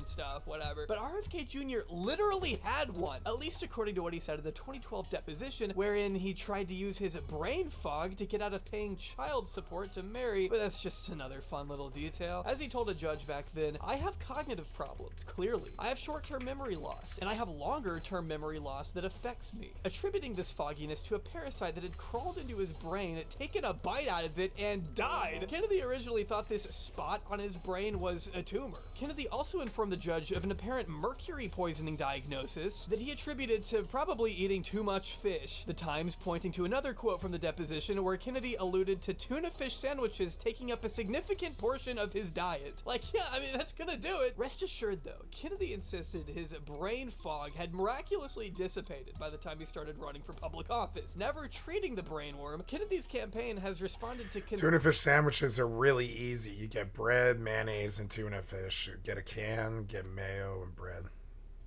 and stuff, whatever. But RFK Jr. literally had one, at least according to what he said in the 2012 deposition, wherein he tried to use his brain fog to get out of paying child support to marry, but that's just another fun little detail. As he told a judge back then, I have cognitive problems, clearly. I have short-term memory loss, and I have longer-term memory loss that affects me. Attributing this fogginess to a parasite that had crawled into his brain, taken a bite out of it, and died. Kennedy originally thought this spot on his brain was a tumor. Kennedy also informed the judge of an apparent mercury poisoning diagnosis that he attributed to probably eating too much fish. The Times pointing to another quote from the deposition where Kennedy alluded to tuna fish sandwiches taking up a significant portion of his diet. Like, yeah, I mean, that's gonna do it. Rest assured though, Kennedy insisted his brain fog had miraculously dissipated by the time he started running for public office. Never treating the brain worm, Kennedy's campaign has responded to tuna fish sandwiches are really easy. You get bread, mayonnaise, and tuna fish. You get a can, get mayo and bread.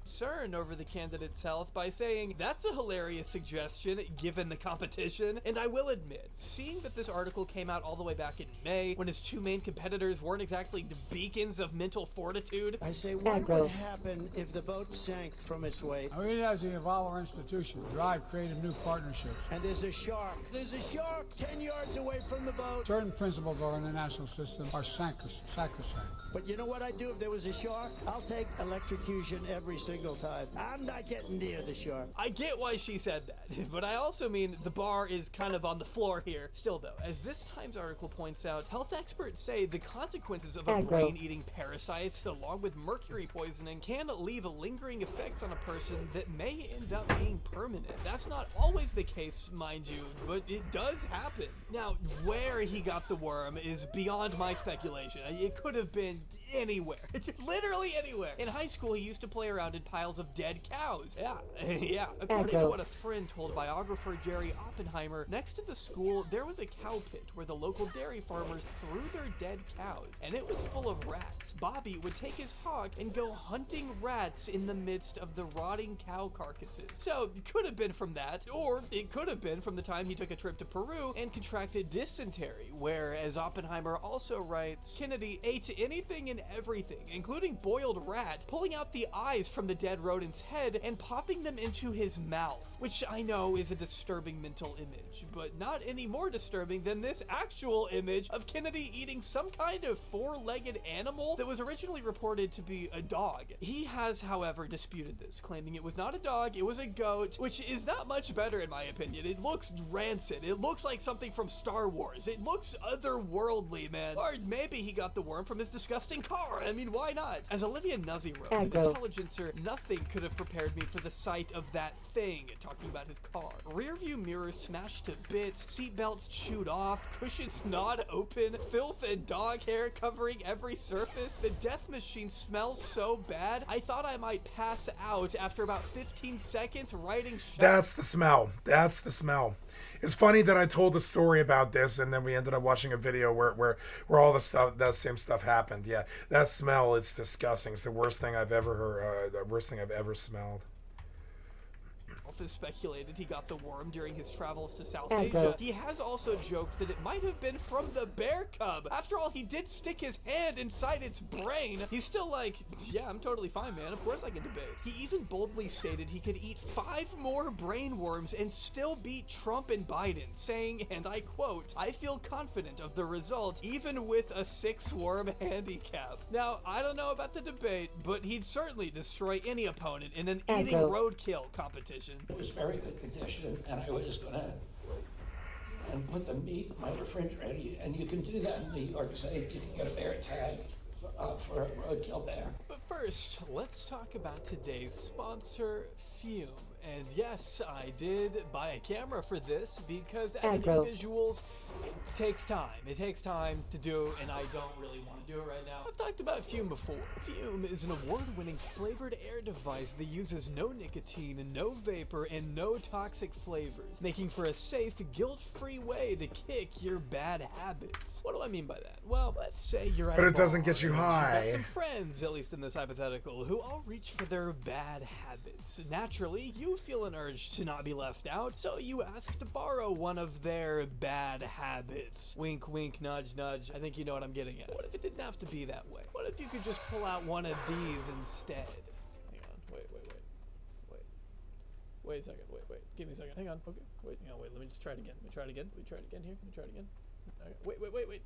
Concern over the candidate's health by saying, that's a hilarious suggestion given the competition. And I will admit, seeing that this article came out all the way back in May when his two main competitors weren't exactly the beacons of mental fortitude. I say, what would happen if the boat sank from its weight? I mean, as we evolve our institution, drive creative new partnerships. And there's a shark. There's a shark 10 yards away from the boat. Certain principles of our international system are sacrosanct. But you know what I'd do if there was a shark? I'll take electrocution every single time. I'm not getting near the shark. I get why she said that, but I also mean the bar is kind of on the floor here. Still though, as this Times article points out, health experts say the consequences of a brain-eating parasite, along with mercury poisoning, can leave lingering effects on a person that may end up being permanent. That's not always the case, mind you, but it does happen. Now, where he got the worm is beyond my speculation. It could have been anywhere. It's literally anywhere. In high school, he used to play around in piles of dead cows. Yeah. According to what a friend told biographer Jerry Oppenheimer, next to the school, there was a cow pit where the local dairy farmers threw their dead cows, and it was full of rats. Bobby would take his hawk and go hunting rats in the midst of the rotting cow carcasses. So it could have been from that, or it could have been from the time he took a trip to Peru and contracted dysentery, where, as Oppenheimer also writes, Kennedy ate anything and everything, including boiled rat, pulling out the eyes from the dead rodent's head and popping them into his mouth, which I know is a disturbing mental image, but not any more disturbing than this actual image of Kennedy eating some kind of four-legged animal that was originally reported to be a dog. He has, however, disputed this, claiming it was not a dog, it was a goat, which is not much better in my opinion. It looks rancid. It looks like something from Star Wars. It looks otherworldly, man. Or maybe he got the worm from his disgusting car. I mean, why not? As Olivia Nuzzi wrote, an intelligencer, nothing could have prepared me for the sight of that thing, talking about his car. Rear view mirrors smashed to bits, seatbelts chewed off, cushions gnawed open, filth and dog hair covering every surface. The death machine smells so bad, I thought I might pass out after about 15 seconds writing shot. That's the smell. That's the smell. It's funny that I told a story about this and then we ended up watching a video where all the stuff, that same stuff happened. Yeah, that smell, it's disgusting. It's the worst thing I've ever heard, the worst thing I've ever smelled. Has speculated he got the worm during his travels to South Asia. He has also joked that it might have been from the bear cub. After all, he did stick his hand inside its brain. He's still like, yeah, I'm totally fine, man. Of course I can debate. He even boldly stated he could eat 5 more brain worms and still beat Trump and Biden, saying, and I quote, I feel confident of the result, even with a 6-worm handicap. Now, I don't know about the debate, but he'd certainly destroy any opponent in an eating roadkill competition. It was very good condition, and I was going to put the meat in my refrigerator, and you can do that in New York State. You can get a bear tag for a roadkill bear. But first, let's talk about today's sponsor, Fume. And yes, I did buy a camera for this because editing visuals takes time. It takes time to do, and I don't really want to do it right now. I've talked about Fume before. Fume is an award-winning flavored air device that uses no nicotine, no vapor, and no toxic flavors, making for a safe, guilt-free way to kick your bad habits. What do I mean by that? Well, let's say you're at But a it doesn't bar get you and high. you've got some friends, at least in this hypothetical, who all reach for their bad habits. Naturally, you you feel an urge to not be left out, so you ask to borrow one of their bad habits. Wink, wink, nudge, nudge. I think you know what I'm getting at. What if it didn't have to be that way? What if you could just pull out one of these instead? Hang on, wait. Wait a second, wait. Give me a second. Hang on, okay. Wait, let me just try it again. Let me try it again here. Let me try it again. Okay. Wait.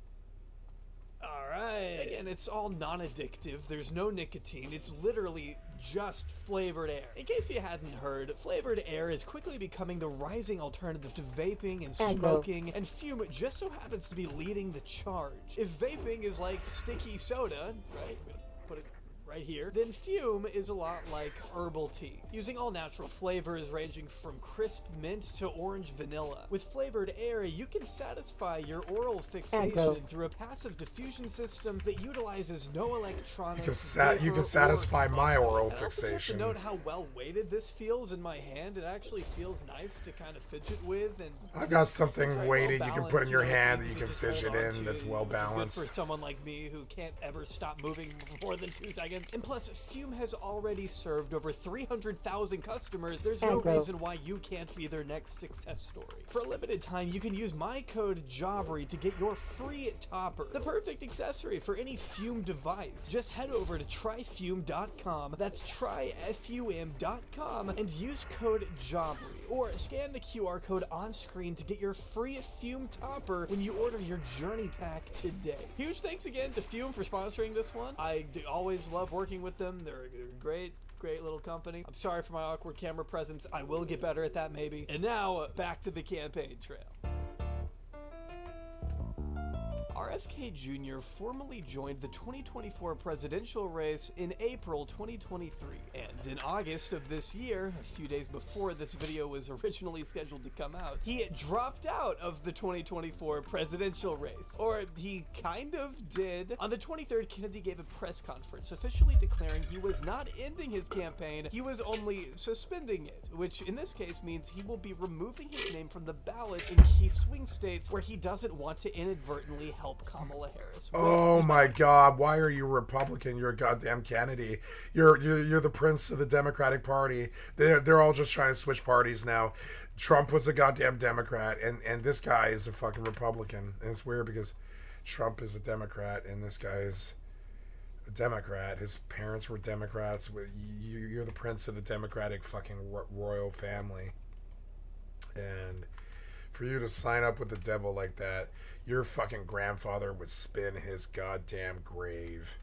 All right. Again, it's all non-addictive. There's no nicotine. It's literally just flavored air. In case you hadn't heard, flavored air is quickly becoming the rising alternative to vaping and smoking, and fume just so happens to be leading the charge. If vaping is like sticky soda, right? I'm gonna put it right here, then fume is a lot like herbal tea, using all natural flavors ranging from crisp mint to orange vanilla. With flavored air, you can satisfy your oral fixation through a passive diffusion system that utilizes no electronics. You can satisfy my oral fixation. Just to note how well weighted this feels in my hand. It actually feels nice to kind of fidget with, and I've got something weighted you can put in your hand that you can fidget in that's well Good balanced. for someone like me who can't ever stop moving for more than 2 seconds. And plus, Fume has already served over 300,000 customers. There's no reason why you can't be their next success story. For a limited time, you can use my code JOBBERY to get your free topper, the perfect accessory for any Fume device. Just head over to tryfume.com. That's tryfum.com and use code JOBBERY, or scan the QR code on screen to get your free Fume topper when you order your journey pack today. Huge thanks again to Fume for sponsoring this one. I always love working with them. They're a great little company. I'm sorry for my awkward camera presence. I will get better at that maybe. And now back to the campaign trail. RFK Jr. formally joined the 2024 presidential race in April 2023, and in August of this year, a few days before this video was originally scheduled to come out, he dropped out of the 2024 presidential race. Or he kind of did. On the 23rd, Kennedy gave a press conference officially declaring he was not ending his campaign, he was only suspending it, which in this case means he will be removing his name from the ballot in key swing states where he doesn't want to inadvertently help Kamala Harris. Oh my God! Why are you a Republican? You're a goddamn Kennedy. You're the prince of the Democratic Party. They're all just trying to switch parties now. Trump was a goddamn Democrat, and this guy is a fucking Republican. And it's weird because Trump is a Democrat, and this guy is a Democrat. His parents were Democrats. You're the prince of the Democratic fucking royal family, and for you to sign up with the devil like that, your fucking grandfather would spin his goddamn grave.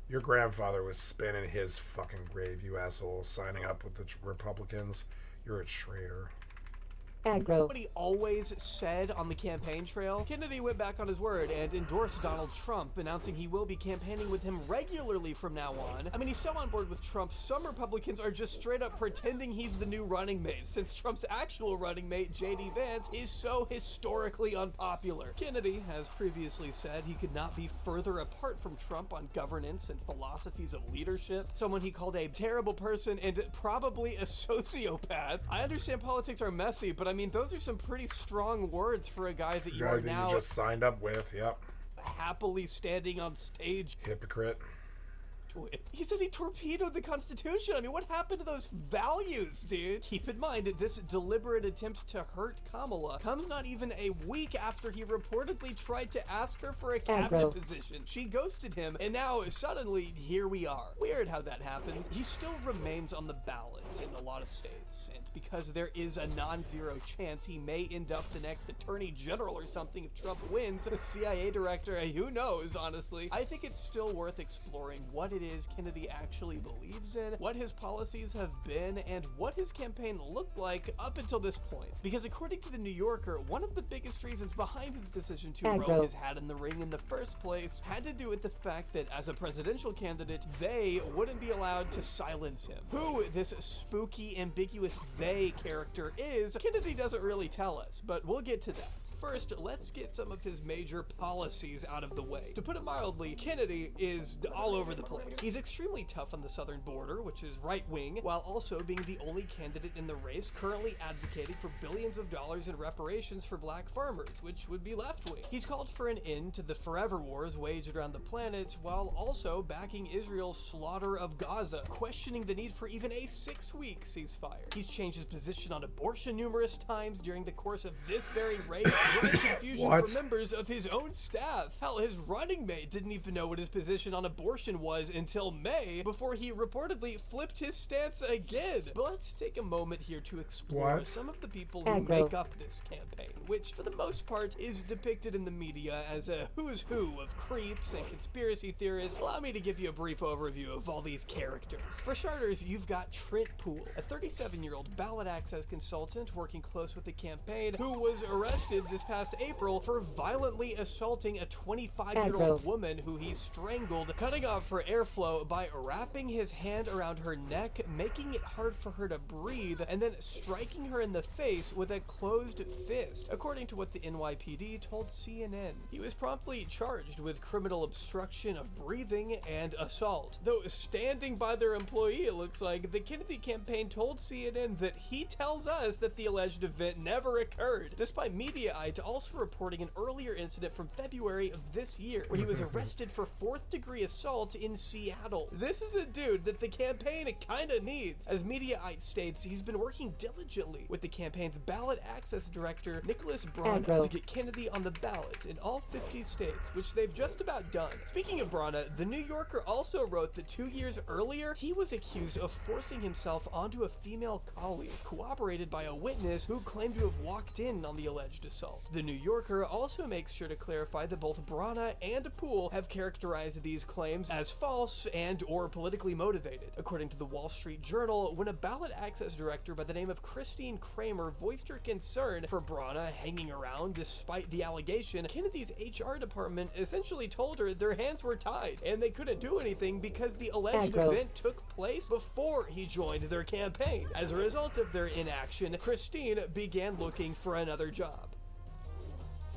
Your grandfather was spinning his fucking grave, you asshole, signing up with the Republicans. You're a traitor. What he always said on the campaign trail, Kennedy went back on his word and endorsed Donald Trump, announcing he will be campaigning with him regularly from now on. I mean, he's so on board with Trump, some Republicans are just straight up pretending he's the new running mate, since Trump's actual running mate, J.D. Vance, is so historically unpopular. Kennedy has previously said he could not be further apart from Trump on governance and philosophies of leadership, someone he called a terrible person and probably a sociopath. I understand politics are messy, but I mean, those are some pretty strong words for a guy that you are now you just signed up with. Yep. Happily standing on stage. Hypocrite. He said he torpedoed the Constitution. I mean, what happened to those values, dude? Keep in mind, this deliberate attempt to hurt Kamala comes not even a week after he reportedly tried to ask her for a cabinet position. She ghosted him, and now suddenly here we are. Weird how that happens. He still remains on the ballot in a lot of states, and because there is a non-zero chance he may end up the next attorney general or something if Trump wins, the CIA director, who knows, honestly. I think it's still worth exploring what it is Kennedy actually believes in, what his policies have been, and what his campaign looked like up until this point. Because according to the New Yorker, one of the biggest reasons behind his decision to throw his hat in the ring in the first place had to do with the fact that as a presidential candidate, they wouldn't be allowed to silence him. Who this spooky, ambiguous they character is, Kennedy doesn't really tell us, but we'll get to that. first, let's get some of his major policies out of the way. To put it mildly, Kennedy is all over the place. He's extremely tough on the southern border, which is right-wing, while also being the only candidate in the race currently advocating for billions of dollars in reparations for black farmers, which would be left-wing. He's called for an end to the forever wars waged around the planet, while also backing Israel's slaughter of Gaza, questioning the need for even a 6-week ceasefire. He's changed his position on abortion numerous times during the course of this very race, bringing confusion for members of his own staff. Hell, his running mate didn't even know what his position on abortion was until May, before he reportedly flipped his stance again. But let's take a moment here to explore some of the people who make up this campaign, which for the most part is depicted in the media as a who's who of creeps and conspiracy theorists. Allow me to give you a brief overview of all these characters. For starters, you've got Trent Poole, a 37-year-old ballot access consultant working close with the campaign, who was arrested this past April for violently assaulting a 25-year-old woman who he strangled, cutting off her airflow by wrapping his hand around her neck, making it hard for her to breathe, and then striking her in the face with a closed fist, according to what the NYPD told CNN. He was promptly charged with criminal obstruction of breathing and assault. Though standing by their employee, it looks like, the Kennedy campaign told CNN that he tells us that the alleged event never occurred, despite Mediaite also reporting an earlier incident from February of this year, where he was arrested for 4th-degree assault in Seattle. This is a dude that the campaign kinda needs. As Mediaite states, he's been working diligently with the campaign's ballot access director, Nicholas Brana, to get Kennedy on the ballot in all 50 states, which they've just about done. Speaking of Brana, the New Yorker also wrote that 2 years earlier, he was accused of forcing himself onto a female colleague, corroborated by a witness who claimed to have walked in on the alleged assault. The New Yorker also makes sure to clarify that both Brana and Poole have characterized these claims as false and or politically motivated. According to the Wall Street Journal, when a ballot access director by the name of Christine Kramer voiced her concern for Brana hanging around despite the allegation, Kennedy's HR department essentially told her their hands were tied and they couldn't do anything because the alleged event took place before he joined their campaign. As a result of their inaction, Christine began looking for another job.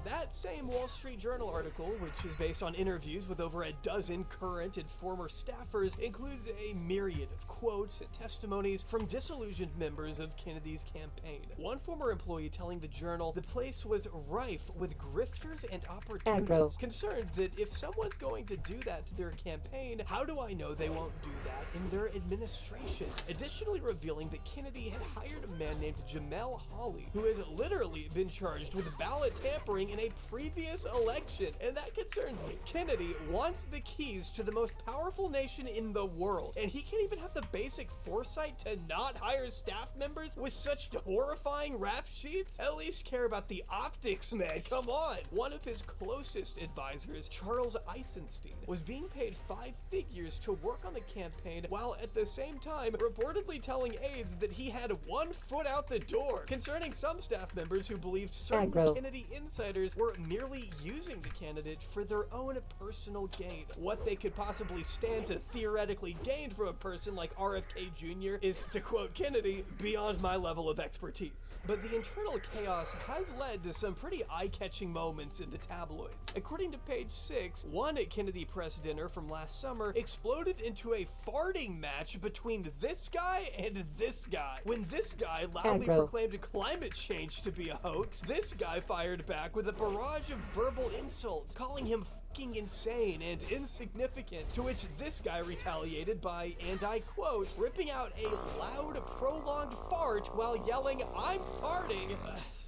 That same Wall Street Journal article, which is based on interviews with over a dozen current and former staffers, includes a myriad of quotes and testimonies from disillusioned members of Kennedy's campaign. One former employee telling the Journal the place was rife with grifters and opportunists, concerned that if someone's going to do that to their campaign, how do I know they won't do that in their administration? Additionally revealing that Kennedy had hired a man named Jamel Hawley, who has literally been charged with ballot tampering in a previous election, and that concerns me. Kennedy wants the keys to the most powerful nation in the world, and he can't even have the basic foresight to not hire staff members with such horrifying rap sheets? At least care about the optics, man, come on! One of his closest advisors, Charles Eisenstein, was being paid 5 figures to work on the campaign, while at the same time reportedly telling aides that he had 1 foot out the door, concerning some staff members who believed certain Kennedy insiders were merely using the candidate for their own personal gain. What they could possibly stand to theoretically gain from a person like RFK Jr. is, to quote Kennedy, beyond my level of expertise. But the internal chaos has led to some pretty eye-catching moments in the tabloids. According to Page 6, one Kennedy press dinner from last summer exploded into a farting match between this guy and this guy. When this guy loudly proclaimed climate change to be a hoax, this guy fired back with a barrage of verbal insults, calling him fucking insane and insignificant, to which this guy retaliated by, and I quote, ripping out a loud, prolonged fart while yelling, "I'm farting!"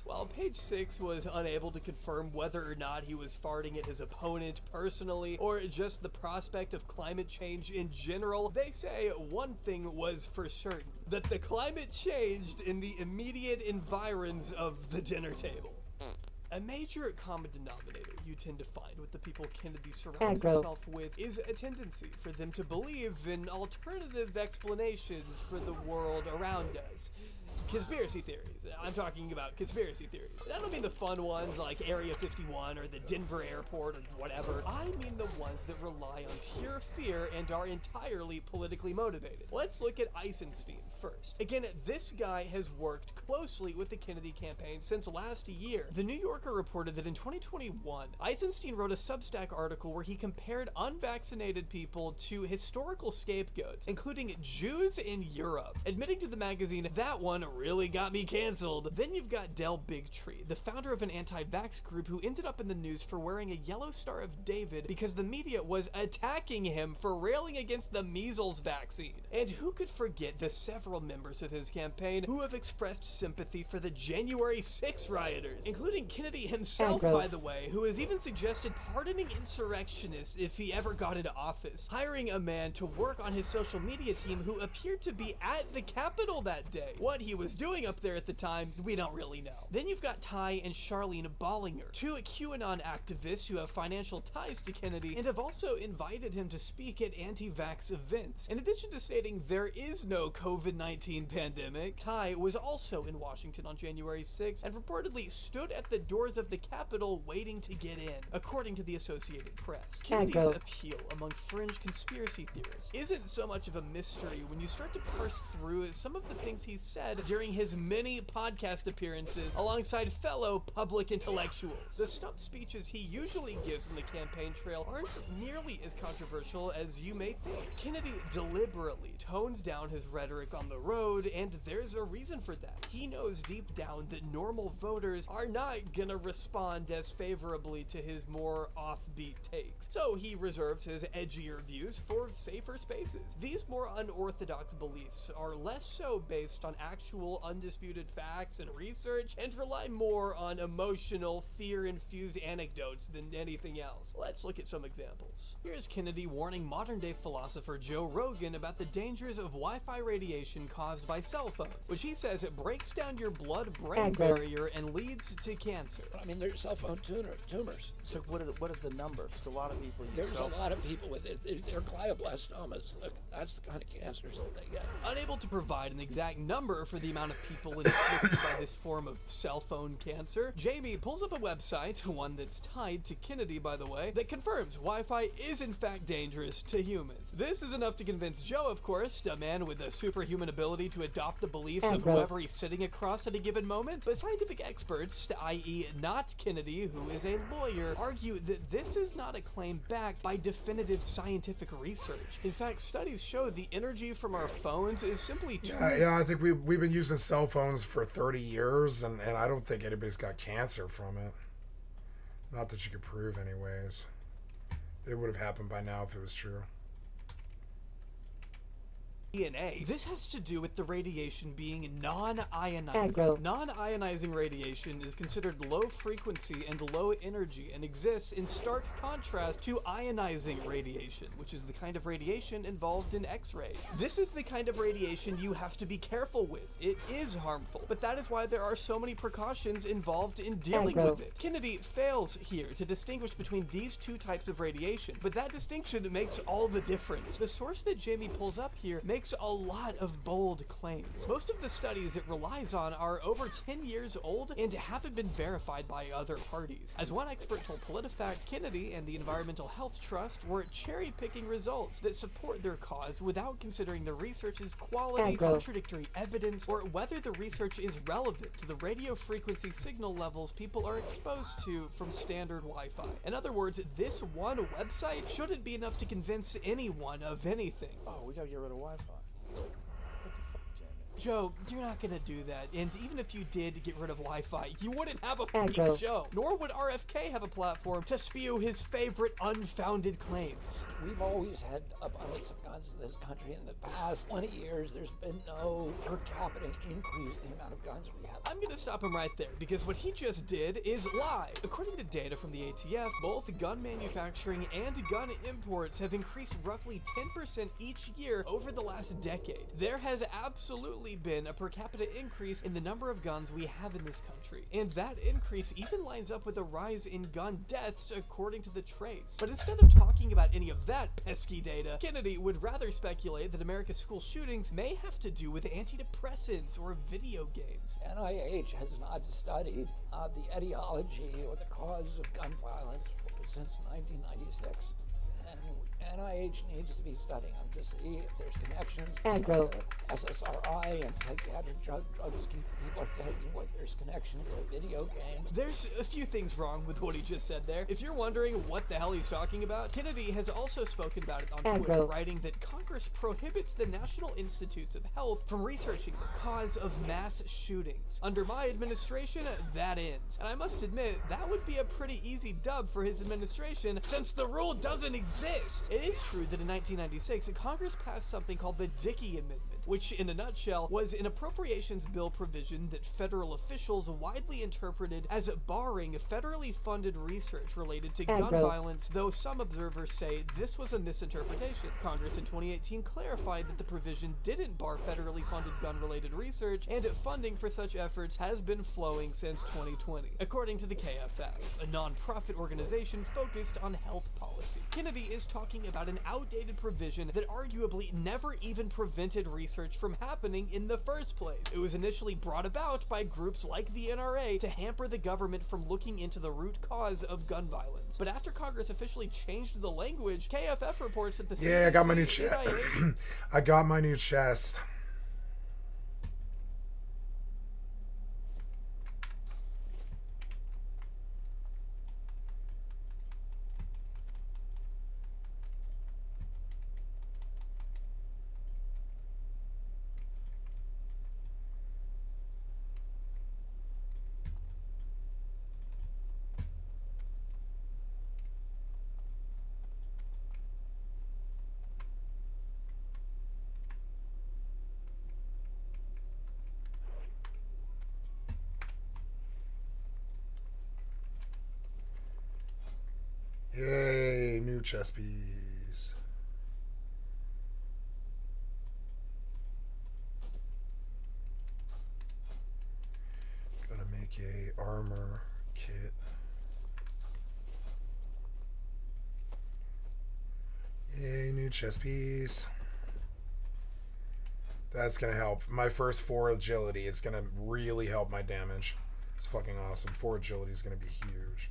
While Page 6 was unable to confirm whether or not he was farting at his opponent personally, or just the prospect of climate change in general, they say one thing was for certain, that the climate changed in the immediate environs of the dinner table. A major common denominator you tend to find with the people Kennedy surrounds himself with is a tendency for them to believe in alternative explanations for the world around us. conspiracy theories. I'm talking about conspiracy theories. And I don't mean the fun ones like Area 51 or the Denver airport or whatever. I mean the ones that rely on pure fear and are entirely politically motivated. Let's look at Eisenstein first. Again, this guy has worked closely with the Kennedy campaign since last year. The New Yorker reported that in 2021, Eisenstein wrote a Substack article where he compared unvaccinated people to historical scapegoats, including Jews in Europe. Admitting to the magazine, that one really got me canceled. Then you've got Del Bigtree, the founder of an anti-vax group who ended up in the news for wearing a yellow Star of David because the media was attacking him for railing against the measles vaccine. And who could forget the several members of his campaign who have expressed sympathy for the January 6 rioters, including Kennedy himself, by the way, who has even suggested pardoning insurrectionists if he ever got into office, hiring a man to work on his social media team who appeared to be at the Capitol that day. What he was doing up there at the time, we don't really know. Then you've got Ty and Charlene Bollinger, two QAnon activists who have financial ties to Kennedy and have also invited him to speak at anti-vax events. In addition to stating there is no COVID-19 pandemic, Ty was also in Washington on January 6th and reportedly stood at the doors of the Capitol waiting to get in, according to the Associated Press. Kennedy's appeal among fringe conspiracy theorists isn't so much of a mystery when you start to parse through some of the things he said during his many podcast appearances alongside fellow public intellectuals. The stump speeches he usually gives on the campaign trail aren't nearly as controversial as you may think. Kennedy deliberately tones down his rhetoric on the road, and there's a reason for that. He knows deep down that normal voters are not gonna respond as favorably to his more offbeat takes, so he reserves his edgier views for safer spaces. These more unorthodox beliefs are less so based on actual undisputed facts and research and rely more on emotional, fear-infused anecdotes than anything else. Let's look at some examples. Here's Kennedy warning modern-day philosopher Joe Rogan about the dangers of Wi-Fi radiation caused by cell phones, which he says it breaks down your blood-brain barrier and leads to cancer. I mean, there's cell phone tumors. So what is the number? Because a lot of people use There's cell a lot of people with it. They're glioblastomas. Look, that's the kind of cancers that they get. Unable to provide an exact number for the amount of people inflicted by this form of cell phone cancer, Jamie pulls up a website, one that's tied to Kennedy, by the way, that confirms Wi-Fi is in fact dangerous to humans. This is enough to convince Joe, of course, a man with a superhuman ability to adopt the beliefs of whoever he's sitting across at a given moment. But scientific experts, i.e. not Kennedy, who is a lawyer, argue that this is not a claim backed by definitive scientific research. In fact, studies show the energy from our phones is simply too... Yeah, I think we've been using cell phones for 30 years, and I don't think anybody's got cancer from it. Not that you could prove anyways. It would have happened by now if it was true. DNA. This has to do with the radiation being non-ionizing. Non-ionizing radiation is considered low frequency and low energy and exists in stark contrast to ionizing radiation, which is the kind of radiation involved in X-rays. This is the kind of radiation you have to be careful with. It is harmful, but that is why there are so many precautions involved in dealing with it. Kennedy fails here to distinguish between these two types of radiation, but that distinction makes all the difference. The source that Jamie pulls up here makes a lot of bold claims. Most of the studies it relies on are over 10 years old and haven't been verified by other parties. As one expert told PolitiFact, Kennedy and the Environmental Health Trust were cherry-picking results that support their cause without considering the research's quality, contradictory evidence, or whether the research is relevant to the radio frequency signal levels people are exposed to from standard Wi-Fi. In other words, this one website shouldn't be enough to convince anyone of anything. Oh, we gotta get rid of Wi-Fi. Joe, you're not gonna do that, and even if you did get rid of Wi-Fi, you wouldn't have a freaking show, nor would RFK have a platform to spew his favorite unfounded claims. We've always had abundance of guns in this country. In the past 20 years, there's been no per capita increase in the amount of guns we have. I'm gonna stop him right there, because what he just did is lie. According to data from the ATF, both gun manufacturing and gun imports have increased roughly 10% each year over the last decade. There has absolutely recently been a per capita increase in the number of guns we have in this country, and that increase even lines up with a rise in gun deaths according to the trace. But instead of talking about any of that pesky data, Kennedy would rather speculate that America's school shootings may have to do with antidepressants or video games. NIH has not studied the etiology or the cause of gun violence since 1996. And NIH needs to be studying them to see if there's connections to SSRI and psychiatric drugs people are taking, whether there's connection to video games. There's a few things wrong with what he just said there. If you're wondering what the hell he's talking about, Kennedy has also spoken about it on Twitter, writing that Congress prohibits the National Institutes of Health from researching the cause of mass shootings. Under my administration, that ends. And I must admit, that would be a pretty easy dub for his administration, since the rule doesn't exist. It is true that in 1996, Congress passed something called the Dickey Amendment, which in a nutshell was an appropriations bill provision that federal officials widely interpreted as barring federally funded research related to gun violence, though some observers say this was a misinterpretation. Congress in 2018 clarified that the provision didn't bar federally funded gun-related research, and funding for such efforts has been flowing since 2020, according to the KFF, a non-profit organization focused on health policy. Kennedy is talking about an outdated provision that arguably never even prevented research from happening in the first place. It was initially brought about by groups like the NRA to hamper the government from looking into the root cause of gun violence. But after Congress officially changed the language, KFF reports that the I got my new chest. I got my new chest. Yay, new chess piece. Gotta make a armor kit. Yay, new chess piece. That's gonna help. My first 4 agility is gonna really help my damage. It's fucking awesome. 4 agility is gonna be huge.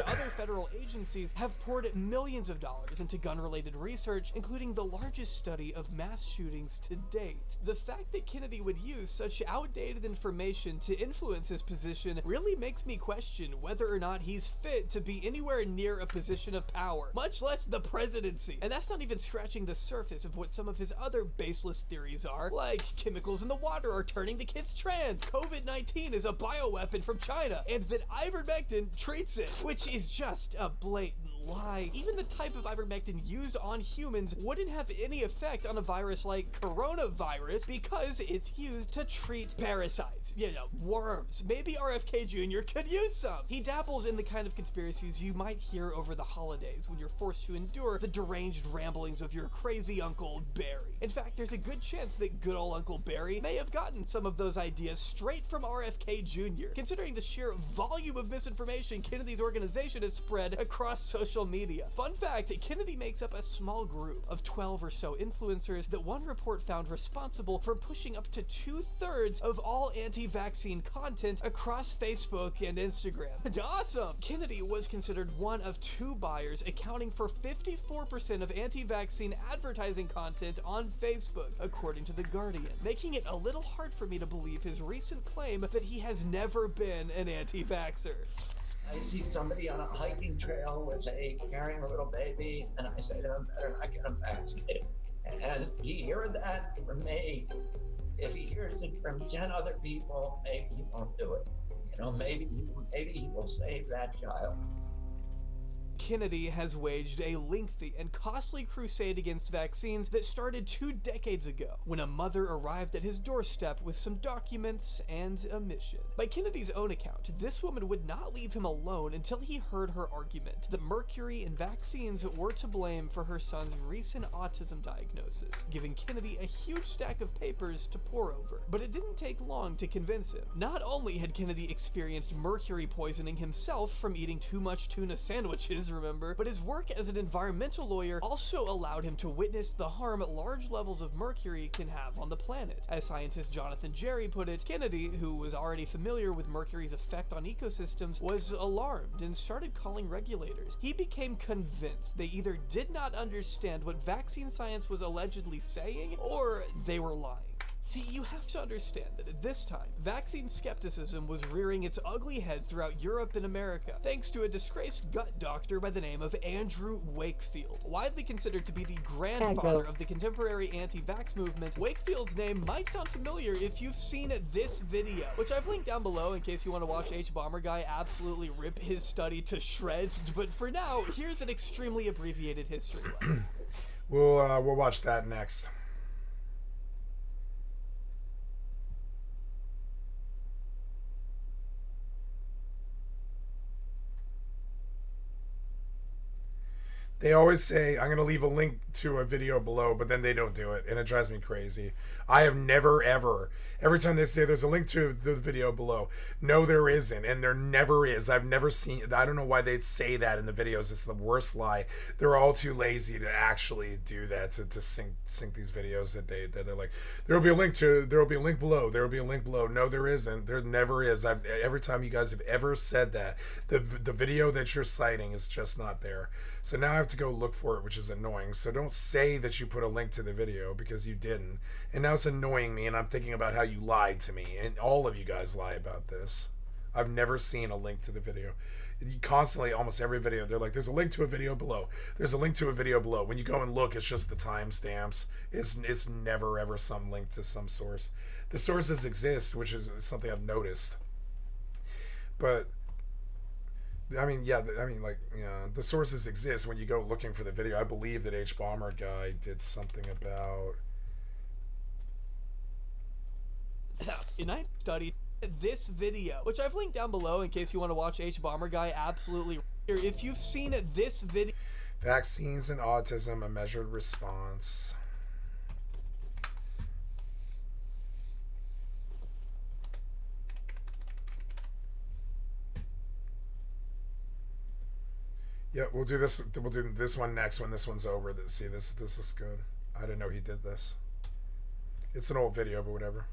Other federal agencies have poured millions of dollars into gun-related research, including the largest study of mass shootings to date. The fact that Kennedy would use such outdated information to influence his position really makes me question whether or not he's fit to be anywhere near a position of power, much less the presidency. And that's not even scratching the surface of what some of his other baseless theories are, like chemicals in the water are turning the kids trans, COVID-19 is a bioweapon from China, and that ivermectin treats it, which is just a blatant lie. Even the type of ivermectin used on humans wouldn't have any effect on a virus like coronavirus because it's used to treat parasites. You know, worms. Maybe RFK Jr. could use some. He dabbles in the kind of conspiracies you might hear over the holidays when you're forced to endure the deranged ramblings of your crazy Uncle Barry. In fact, there's a good chance that good old Uncle Barry may have gotten some of those ideas straight from RFK Jr., considering the sheer volume of misinformation Kennedy's organization has spread across social media. Fun fact, Kennedy makes up a small group of 12 or so influencers that one report found responsible for pushing up to 2/3 of all anti-vaccine content across Facebook and Instagram. Awesome! Kennedy was considered one of 2 buyers accounting for 54% of anti-vaccine advertising content on Facebook, according to The Guardian, making it a little hard for me to believe his recent claim that he has never been an anti-vaxxer. I see somebody on a hiking trail with carrying a little baby, and I say to him, better not get him vaccinated. And he hears that from me. If he hears it from 10 other people, maybe he won't do it. You know, maybe he will save that child. Kennedy has waged a lengthy and costly crusade against vaccines that started 2 decades ago, when a mother arrived at his doorstep with some documents and a mission. By Kennedy's own account, this woman would not leave him alone until he heard her argument that mercury and vaccines were to blame for her son's recent autism diagnosis, giving Kennedy a huge stack of papers to pore over. But it didn't take long to convince him. Not only had Kennedy experienced mercury poisoning himself from eating too much tuna sandwiches, remember, but his work as an environmental lawyer also allowed him to witness the harm large levels of mercury can have on the planet. As scientist Jonathan Jerry put it, Kennedy, who was already familiar with mercury's effect on ecosystems, was alarmed and started calling regulators. He became convinced they either did not understand what vaccine science was allegedly saying, or they were lying. See, you have to understand that at this time, vaccine skepticism was rearing its ugly head throughout Europe and America, thanks to a disgraced gut doctor by the name of Andrew Wakefield. Widely considered to be the grandfather of the contemporary anti-vax movement, Wakefield's name might sound familiar if you've seen this video, which I've linked down below in case you want to watch H-Bomber Guy absolutely rip his study to shreds, but for now, here's an extremely abbreviated history lesson. We'll watch that next. They always say, I'm going to leave a link to a video below, but then they don't do it, and it drives me crazy. I have never, ever, every time they say there's a link to the video below, no, there isn't, and there never is. I've never seen, I don't know why they'd say that in the videos. It's the worst lie. They're all too lazy to actually do that, to sync these videos that they're like, there'll be a link below, there'll be a link below. No, there isn't. There never is. Every time you guys have ever said that, the video that you're citing is just not there. So now I have to go look for it, which is annoying. So don't say that you put a link to the video, because you didn't. And now it's annoying me, and I'm thinking about how you lied to me. And all of you guys lie about this. I've never seen a link to the video. You constantly, almost every video, they're like, there's a link to a video below. There's a link to a video below. When you go and look, it's just the timestamps. It's never ever some link to some source. The sources exist, which is something I've noticed. But I mean, yeah, the sources exist when you go looking for the video. I believe that H-Bomber Guy did something about... And I studied this video, which I've linked down below in case you want to watch H-Bomber Guy absolutely here. If you've seen this video... Vaccines and Autism, a Measured Response. Yeah, we'll do this one next when this one's over. See, this is good. I didn't know he did this. It's an old video, but whatever.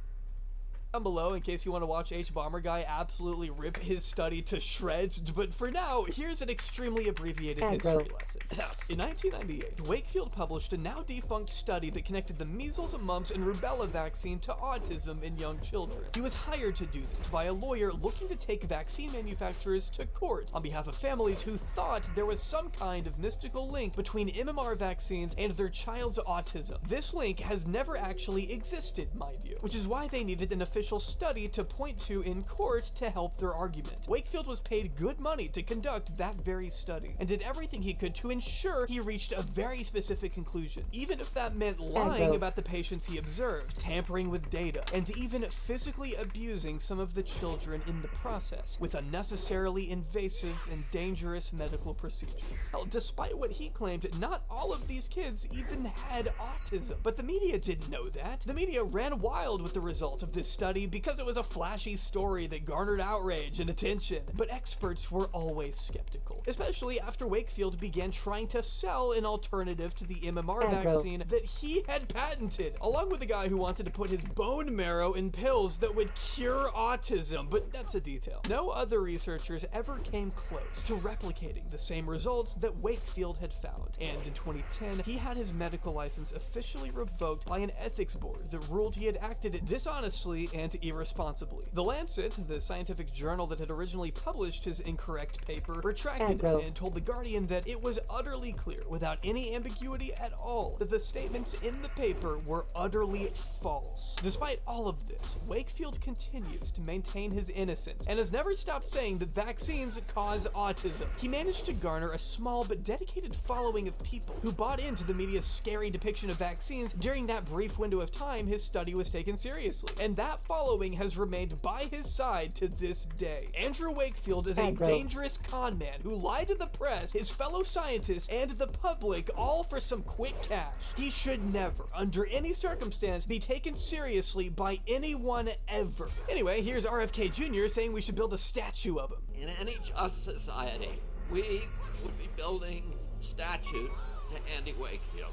Down below in case you want to watch H-Bomber Guy absolutely rip his study to shreds, but for now, here's an extremely abbreviated history lesson. In 1998, Wakefield published a now defunct study that connected the measles, mumps, and rubella vaccine to autism in young children. He was hired to do this by a lawyer looking to take vaccine manufacturers to court on behalf of families who thought there was some kind of mystical link between MMR vaccines and their child's autism. This link has never actually existed, mind you, which is why they needed an official study to point to in court to help their argument. Wakefield was paid good money to conduct that very study, and did everything he could to ensure he reached a very specific conclusion, even if that meant lying about the patients he observed, tampering with data, and even physically abusing some of the children in the process, with unnecessarily invasive and dangerous medical procedures. Hell, despite what he claimed, not all of these kids even had autism. But the media didn't know that. The media ran wild with the result of this study because it was a flashy story that garnered outrage and attention. But experts were always skeptical, especially after Wakefield began trying to sell an alternative to the MMR vaccine that he had patented, along with a guy who wanted to put his bone marrow in pills that would cure autism, but that's a detail. No other researchers ever came close to replicating the same results that Wakefield had found, and in 2010, he had his medical license officially revoked by an ethics board that ruled he had acted dishonestly and and irresponsibly. The Lancet, the scientific journal that had originally published his incorrect paper, retracted it and told The Guardian that it was utterly clear, without any ambiguity at all, that the statements in the paper were utterly false. Despite all of this, Wakefield continues to maintain his innocence and has never stopped saying that vaccines cause autism. He managed to garner a small but dedicated following of people who bought into the media's scary depiction of vaccines during that brief window of time his study was taken seriously, and that following has remained by his side to this day. Andrew Wakefield is a dangerous con man who lied to the press, his fellow scientists, and the public, all for some quick cash. He should never, under any circumstance, be taken seriously by anyone ever. Anyway, here's RFK Jr. saying we should build a statue of him. In any just society, we would be building a statue to Andy Wakefield.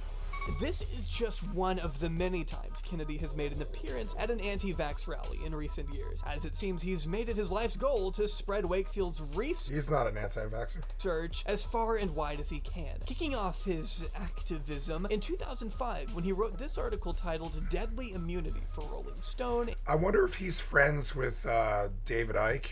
This is just one of the many times Kennedy has made an appearance at an anti-vax rally in recent years, as it seems he's made it his life's goal to spread Wakefield's He's not an anti-vaxxer. research as far and wide as he can, kicking off his activism in 2005 when he wrote this article titled Deadly Immunity for Rolling Stone. I wonder if he's friends with David Icke.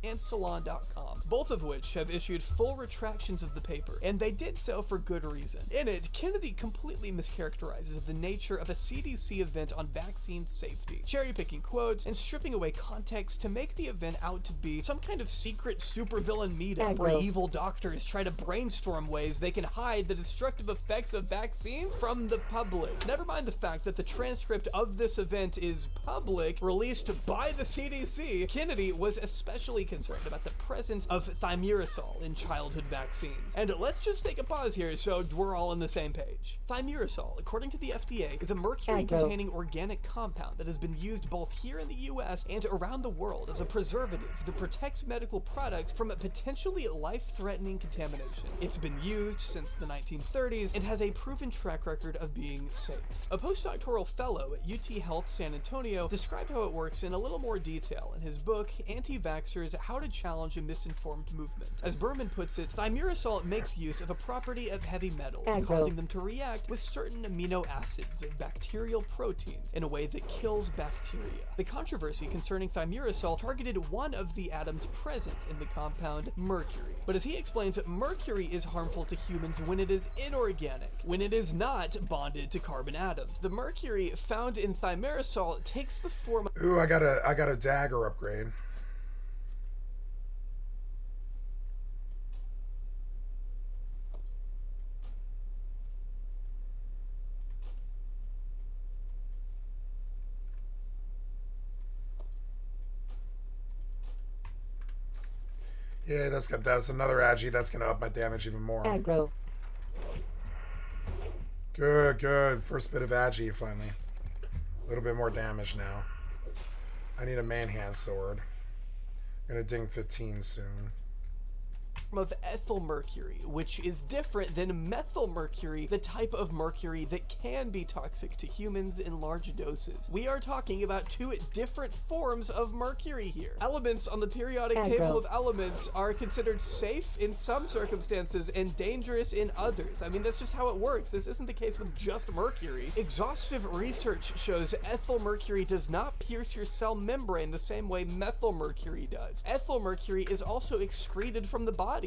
And Salon.com, both of which have issued full retractions of the paper, and they did so for good reason. In it, Kennedy completely mischaracterizes the nature of a CDC event on vaccine safety, cherry-picking quotes and stripping away context to make the event out to be some kind of secret supervillain meetup where evil doctors try to brainstorm ways they can hide the destructive effects of vaccines from the public. Never mind the fact that the transcript of this event is public, released by the CDC, Kennedy was especially concerned about the presence of thimerosal in childhood vaccines. And let's just take a pause here so we're all on the same page. Thimerosal, according to the FDA, is a mercury-containing organic compound that has been used both here in the US and around the world as a preservative that protects medical products from a potentially life-threatening contamination. It's been used since the 1930s and has a proven track record of being safe. A postdoctoral fellow at UT Health San Antonio described how it works in a little more detail in his book, Anti-Vaxxers: How to Challenge a Misinformed Movement. As Berman puts it, thimerosal makes use of a property of heavy metals, causing them to react with certain amino acids of bacterial proteins in a way that kills bacteria. The controversy concerning thimerosal targeted one of the atoms present in the compound, mercury. But as he explains, mercury is harmful to humans when it is inorganic, when it is not bonded to carbon atoms. The mercury found in thimerosal takes the form of... Ooh, I got a dagger upgrade. Yeah, that's another agi. That's gonna up my damage even more. Aggro. Good. First bit of agi finally. A little bit more damage now. I need a man-hand sword. I'm gonna ding 15 soon. Of ethyl mercury, which is different than methyl mercury, the type of mercury that can be toxic to humans in large doses. We are talking about two different forms of mercury here. Elements on the periodic table of elements are considered safe in some circumstances and dangerous in others. I mean, that's just how it works. This isn't the case with just mercury. Exhaustive research shows ethyl mercury does not pierce your cell membrane the same way methyl mercury does. Ethyl mercury is also excreted from the body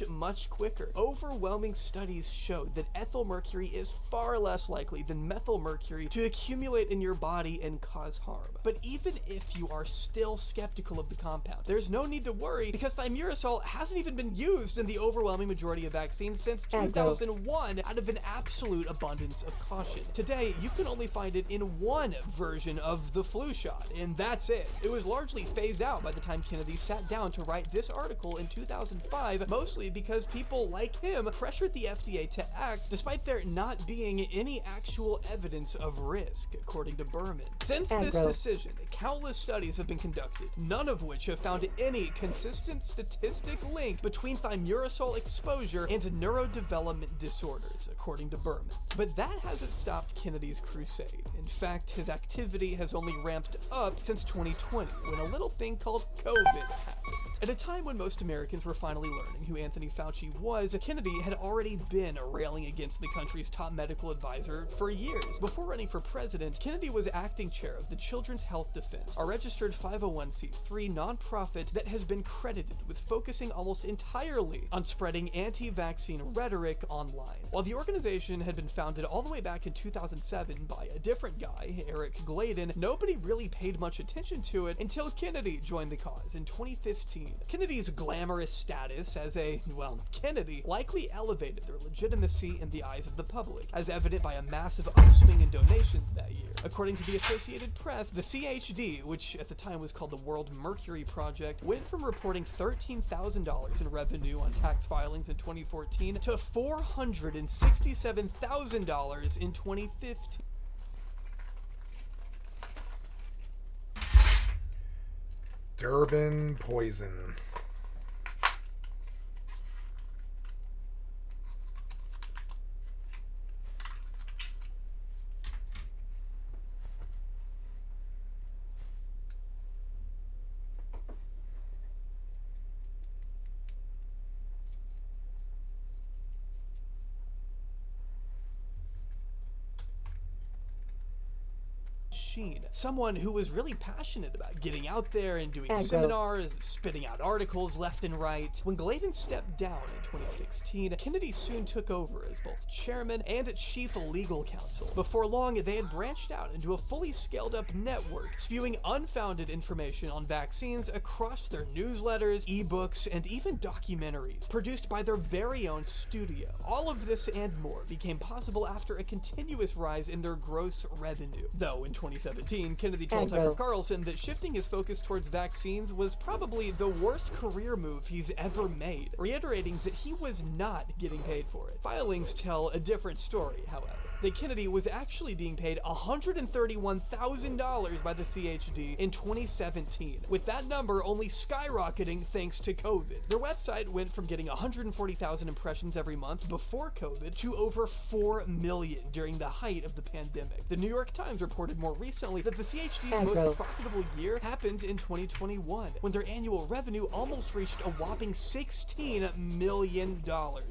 much quicker. Overwhelming studies show that ethyl mercury is far less likely than methyl mercury to accumulate in your body and cause harm. But even if you are still skeptical of the compound, there's no need to worry because thimerosal hasn't even been used in the overwhelming majority of vaccines since 2001 out of an absolute abundance of caution. Today, you can only find it in one version of the flu shot, and that's it. It was largely phased out by the time Kennedy sat down to write this article in 2005, mostly because people like him pressured the FDA to act despite there not being any actual evidence of risk, according to Berman. Since this decision, countless studies have been conducted, none of which have found any consistent statistic link between thimerosal exposure and neurodevelopment disorders, according to Berman. But that hasn't stopped Kennedy's crusade. In fact, his activity has only ramped up since 2020, when a little thing called COVID happened. At a time when most Americans were finally learning who Anthony Fauci was, Kennedy had already been railing against the country's top medical advisor for years. Before running for president, Kennedy was acting chair of the Children's Health Defense, a registered 501c3 nonprofit that has been credited with focusing almost entirely on spreading anti-vaccine rhetoric online. While the organization had been founded all the way back in 2007 by a different guy, Eric Gladen, nobody really paid much attention to it until Kennedy joined the cause in 2015. Kennedy's glamorous status as a, well, Kennedy likely elevated their legitimacy in the eyes of the public, as evident by a massive upswing in donations that year. According to the Associated Press, the CHD, which at the time was called the World Mercury Project, went from reporting $13,000 in revenue on tax filings in 2014 to $467,000 in 2015. Durban poison. Someone who was really passionate about getting out there and doing seminars, spitting out articles left and right. When Gladen stepped down in 2016, Kennedy soon took over as both chairman and chief legal counsel. Before long, they had branched out into a fully scaled up network, spewing unfounded information on vaccines across their newsletters, ebooks, and even documentaries, produced by their very own studio. All of this and more became possible after a continuous rise in their gross revenue. Though in 2017, Kennedy told Tucker Carlson that shifting his focus towards vaccines was probably the worst career move he's ever made, reiterating that he was not getting paid for it. Filings tell a different story, however. That Kennedy was actually being paid $131,000 by the CHD in 2017, with that number only skyrocketing thanks to COVID. Their website went from getting 140,000 impressions every month before COVID to over 4 million during the height of the pandemic. The New York Times reported more recently that the CHD's most profitable year happened in 2021, when their annual revenue almost reached a whopping $16 million,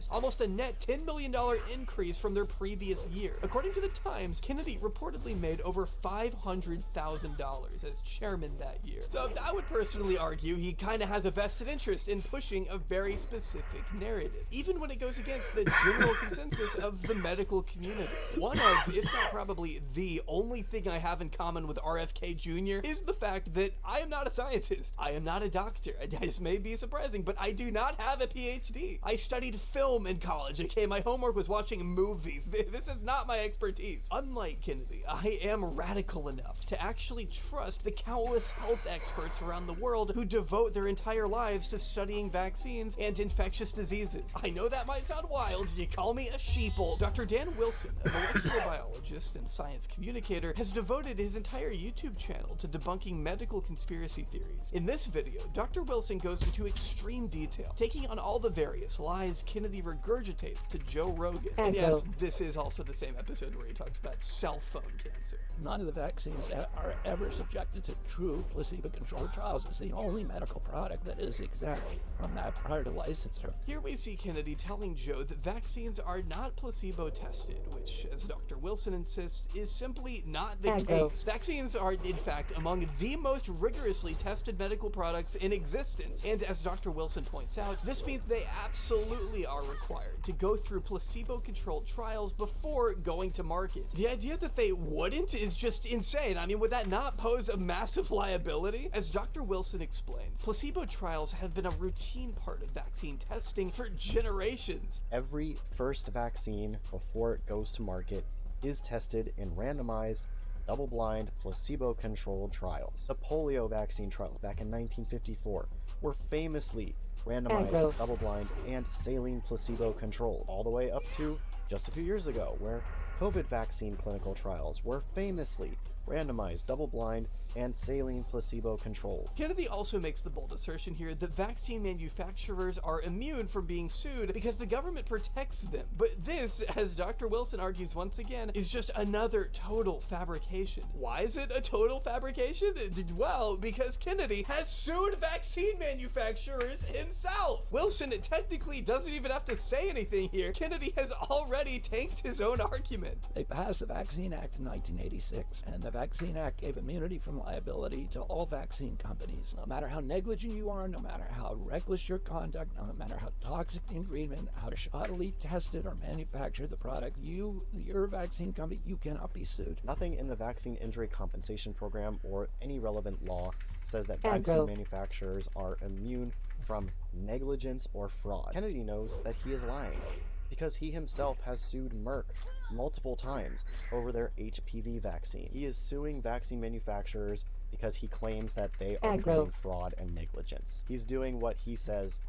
almost a net $10 million increase from their previous year. According to the Times, Kennedy reportedly made over $500,000 as chairman that year. So I would personally argue he kind of has a vested interest in pushing a very specific narrative, even when it goes against the general consensus of the medical community. One of, if not probably the only thing I have in common with RFK Jr. is the fact that I am not a scientist. I am not a doctor. This may be surprising, but I do not have a PhD. I studied film in college, okay? My homework was watching movies. This is not my expertise. Unlike Kennedy, I am radical enough to actually trust the countless health experts around the world who devote their entire lives to studying vaccines and infectious diseases. I know that might sound wild. You call me a sheeple. Dr. Dan Wilson, a molecular biologist and science communicator, has devoted his entire YouTube channel to debunking medical conspiracy theories. In this video, Dr. Wilson goes into extreme detail, taking on all the various lies Kennedy regurgitates to Joe Rogan. And yes, this is also the same episode where he talks about cell phone cancer. None of the vaccines are ever subjected to true placebo-controlled trials. It's the only medical product that is exempt from that prior to licensure. Here we see Kennedy telling Joe that vaccines are not placebo-tested, which, as Dr. Wilson insists, is simply not the case. Vaccines are, in fact, among the most rigorously tested medical products in existence, and as Dr. Wilson points out, this means they absolutely are required to go through placebo-controlled trials before going to market. The idea that they wouldn't is just insane. I mean, would that not pose a massive liability? As Dr. Wilson explains, placebo trials have been a routine part of vaccine testing for generations. Every first vaccine before it goes to market is tested in randomized, double-blind, placebo-controlled trials. The polio vaccine trials back in 1954 were famously randomized, double-blind, and saline placebo-controlled, all the way up to just a few years ago, where COVID vaccine clinical trials were famously randomized, double-blind, and saline placebo-controlled. Kennedy also makes the bold assertion here that vaccine manufacturers are immune from being sued because the government protects them. But this, as Dr. Wilson argues once again, is just another total fabrication. Why is it a total fabrication? Well, because Kennedy has sued vaccine manufacturers himself. Wilson technically doesn't even have to say anything here. Kennedy has already tanked his own argument. They passed the Vaccine Act in 1986, and the Vaccine Act gave immunity from liability to all vaccine companies. No matter how negligent you are, no matter how reckless your conduct, no matter how toxic the ingredient, how shoddily tested or manufactured the product, your vaccine company, you cannot be sued. Nothing in the Vaccine Injury Compensation Program or any relevant law says that vaccine manufacturers are immune from negligence or fraud. Kennedy knows that he is lying because he himself has sued Merck multiple times over their HPV vaccine. He is suing vaccine manufacturers because he claims that they are committing fraud and negligence. He's doing what he says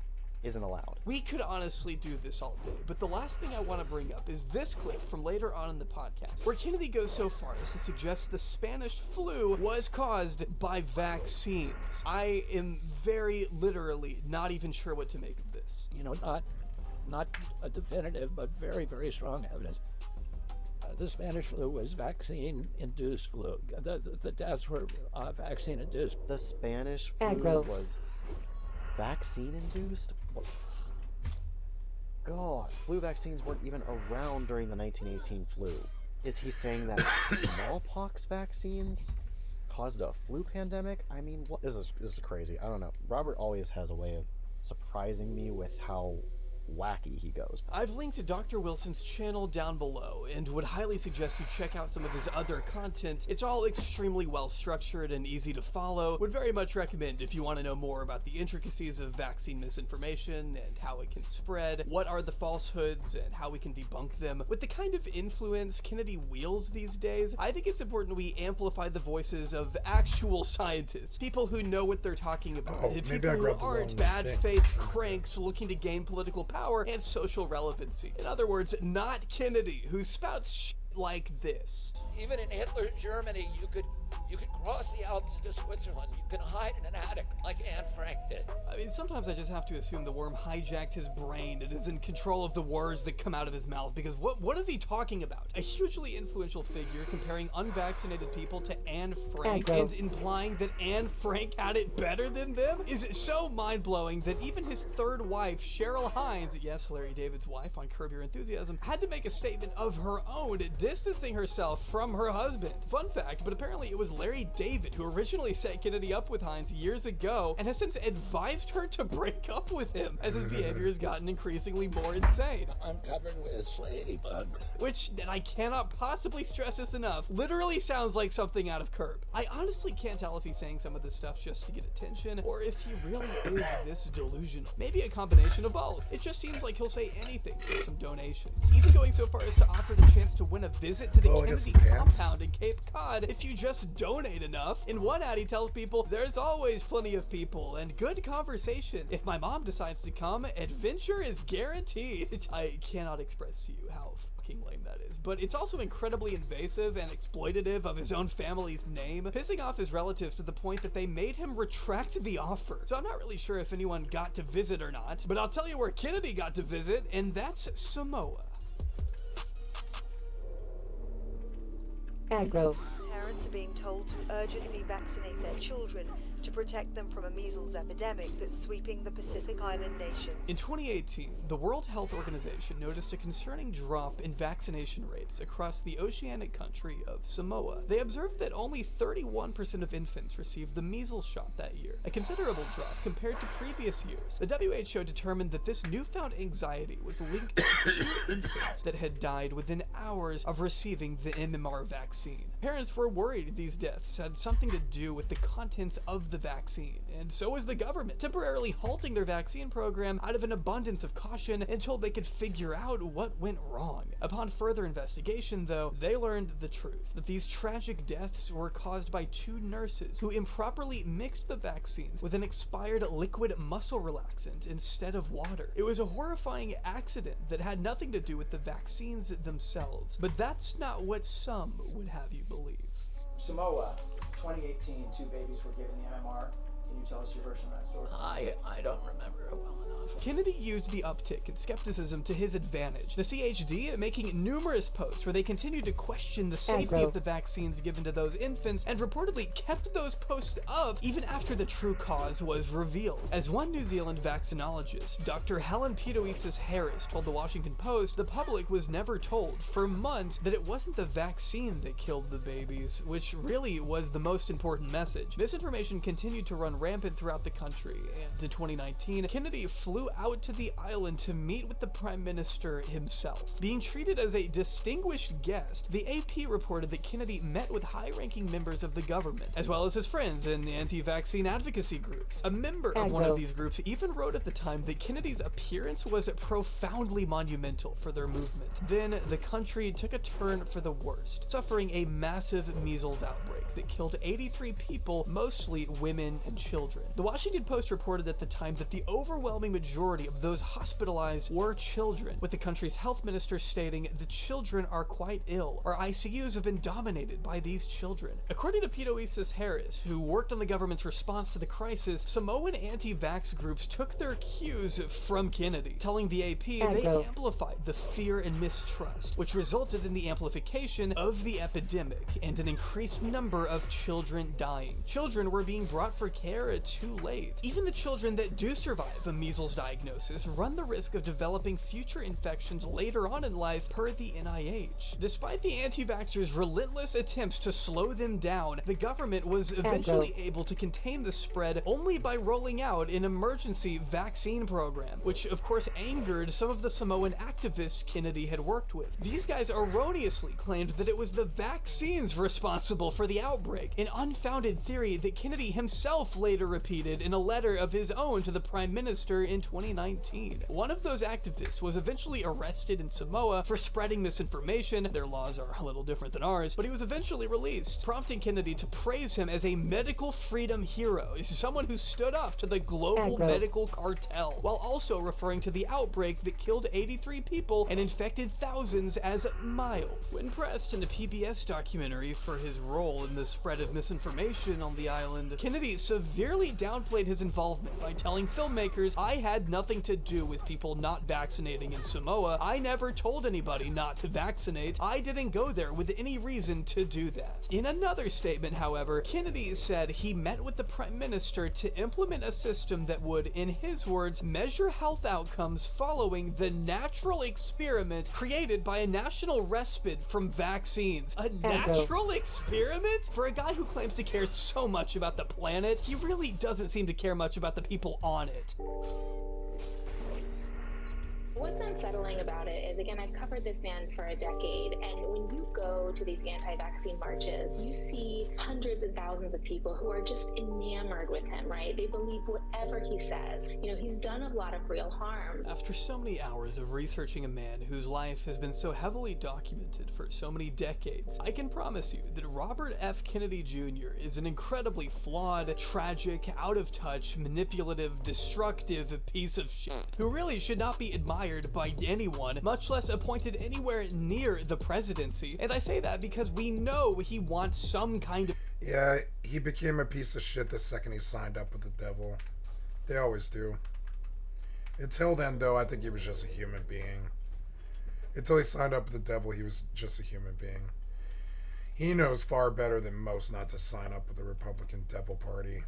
isn't allowed. We could honestly do this all day, but the last thing I want to bring up is this clip from later on in the podcast, where Kennedy goes so far as to suggest the Spanish flu was caused by vaccines. I am very literally not even sure what to make of this. You know, not a definitive, but very, very strong evidence. The Spanish flu was vaccine-induced flu. The deaths were vaccine-induced. The Spanish flu was vaccine-induced? God, flu vaccines weren't even around during the 1918 flu. Is he saying that smallpox vaccines caused a flu pandemic? I mean, what? This is crazy. I don't know. Robert always has a way of surprising me with how wacky he goes. I've linked to Dr. Wilson's channel down below and would highly suggest you check out some of his other content. It's all extremely well structured and easy to follow. Would very much recommend if you want to know more about the intricacies of vaccine misinformation and how it can spread, what are the falsehoods and how we can debunk them. With the kind of influence Kennedy wields these days, I think it's important we amplify the voices of actual scientists, people who know what they're talking about, people who aren't bad faith cranks looking to gain political power and social relevancy. In other words, not Kennedy, who spouts shit like this. Even in Hitler's Germany, you could cross the Alps into Switzerland. You can hide in an attic like Anne Frank did. I mean, sometimes I just have to assume the worm hijacked his brain and is in control of the words that come out of his mouth, because what is he talking about? A hugely influential figure comparing unvaccinated people to Anne Frank and implying that Anne Frank had it better than them is so mind-blowing that even his third wife, Cheryl Hines, yes, Larry David's wife on Curb Your Enthusiasm, had to make a statement of her own, distancing herself from her husband. Fun fact, but apparently it was Larry David who originally set Kennedy up with Hines years ago and has since advised her to break up with him as his behavior has gotten increasingly more insane. I'm covered with ladybugs. Which, and I cannot possibly stress this enough, literally sounds like something out of Curb. I honestly can't tell if he's saying some of this stuff just to get attention or if he really is this delusional. Maybe a combination of both. It just seems like he'll say anything for some donations, even going so far as to offer the chance to win a visit to the Kennedy compound in Cape Cod if you just donate enough. In one ad, he tells people there's always plenty of people and good conversation. If my mom decides to come, adventure is guaranteed. I cannot express to you how fucking lame that is, but it's also incredibly invasive and exploitative of his own family's name, pissing off his relatives to the point that they made him retract the offer. So I'm not really sure if anyone got to visit or not, but I'll tell you where Kennedy got to visit, and that's Samoa. Parents are being told to urgently vaccinate their children to protect them from a measles epidemic that's sweeping the Pacific Island nation. In 2018, the World Health Organization noticed a concerning drop in vaccination rates across the oceanic country of Samoa. They observed that only 31% of infants received the measles shot that year, a considerable drop compared to previous years. The WHO determined that this newfound anxiety was linked to 2 infants that had died within hours of receiving the MMR vaccine. Parents were worried these deaths had something to do with the contents of the vaccine, and so was the government, temporarily halting their vaccine program out of an abundance of caution until they could figure out what went wrong. Upon further investigation, though, they learned the truth, that these tragic deaths were caused by 2 nurses who improperly mixed the vaccines with an expired liquid muscle relaxant instead of water. It was a horrifying accident that had nothing to do with the vaccines themselves, but that's not what some would have you believe. Samoa, 2018, 2 babies were given the MMR. Can you tell us your version of that story? I don't remember it well enough. Kennedy used the uptick in skepticism to his advantage, the CHD making numerous posts where they continued to question the safety of the vaccines given to those infants, and reportedly kept those posts up even after the true cause was revealed. As one New Zealand vaccinologist, Dr. Helen Pedoesis Harris, told the Washington Post, the public was never told for months that it wasn't the vaccine that killed the babies, which really was the most important message. Misinformation continued to run rampant throughout the country, and in 2019, Kennedy flew out to the island to meet with the Prime Minister himself. Being treated as a distinguished guest, the AP reported that Kennedy met with high-ranking members of the government, as well as his friends in anti-vaccine advocacy groups. A member of one of these groups even wrote at the time that Kennedy's appearance was profoundly monumental for their movement. Then, the country took a turn for the worst, suffering a massive measles outbreak that killed 83 people, mostly women and children. The Washington Post reported at the time that the overwhelming majority of those hospitalized were children, with the country's health minister stating the children are quite ill. Our ICUs have been dominated by these children. According to Pedoesis Harris, who worked on the government's response to the crisis, Samoan anti-vax groups took their cues from Kennedy, telling the AP they amplified the fear and mistrust, which resulted in the amplification of the epidemic and an increased number of children dying. Children were being brought for care too late. Even the children that do survive a measles diagnosis run the risk of developing future infections later on in life, per the NIH. Despite the anti-vaxxers' relentless attempts to slow them down, the government was eventually able to contain the spread only by rolling out an emergency vaccine program, which of course angered some of the Samoan activists Kennedy had worked with. These guys erroneously claimed that it was the vaccines responsible for the outbreak, an unfounded theory that Kennedy himself later repeated in a letter of his own to the Prime Minister in 2019. One of those activists was eventually arrested in Samoa for spreading misinformation. Their laws are a little different than ours, but he was eventually released, prompting Kennedy to praise him as a medical freedom hero, as someone who stood up to the global medical cartel, while also referring to the outbreak that killed 83 people and infected thousands as mild. When pressed in a PBS documentary for his role in the spread of misinformation on the island, Kennedy severely downplayed his involvement by telling filmmakers, "I had nothing to do with people not vaccinating in Samoa. I never told anybody not to vaccinate. I didn't go there with any reason to do that." In another statement, however, Kennedy said he met with the Prime Minister to implement a system that would, in his words, measure health outcomes following the natural experiment created by a national respite from vaccines. A natural experiment? For a guy who claims to care so much about the planet, he really doesn't seem to care much about the people on it. What's unsettling about it is, again, I've covered this man for a decade, and when you go to these anti-vaccine marches, you see hundreds and thousands of people who are just enamored with him, right? They believe whatever he says. You know, he's done a lot of real harm. After so many hours of researching a man whose life has been so heavily documented for so many decades, I can promise you that Robert F. Kennedy Jr. is an incredibly flawed, tragic, out-of-touch, manipulative, destructive piece of shit who really should not be admired by anyone, much less appointed anywhere near the presidency. And I say that because we know he wants some kind of... Yeah, he became a piece of shit the second he signed up with the devil. They always do. Until then, though, I think he was just a human being. Until he signed up with the devil, he was just a human being. He knows far better than most not to sign up with the Republican Devil Party.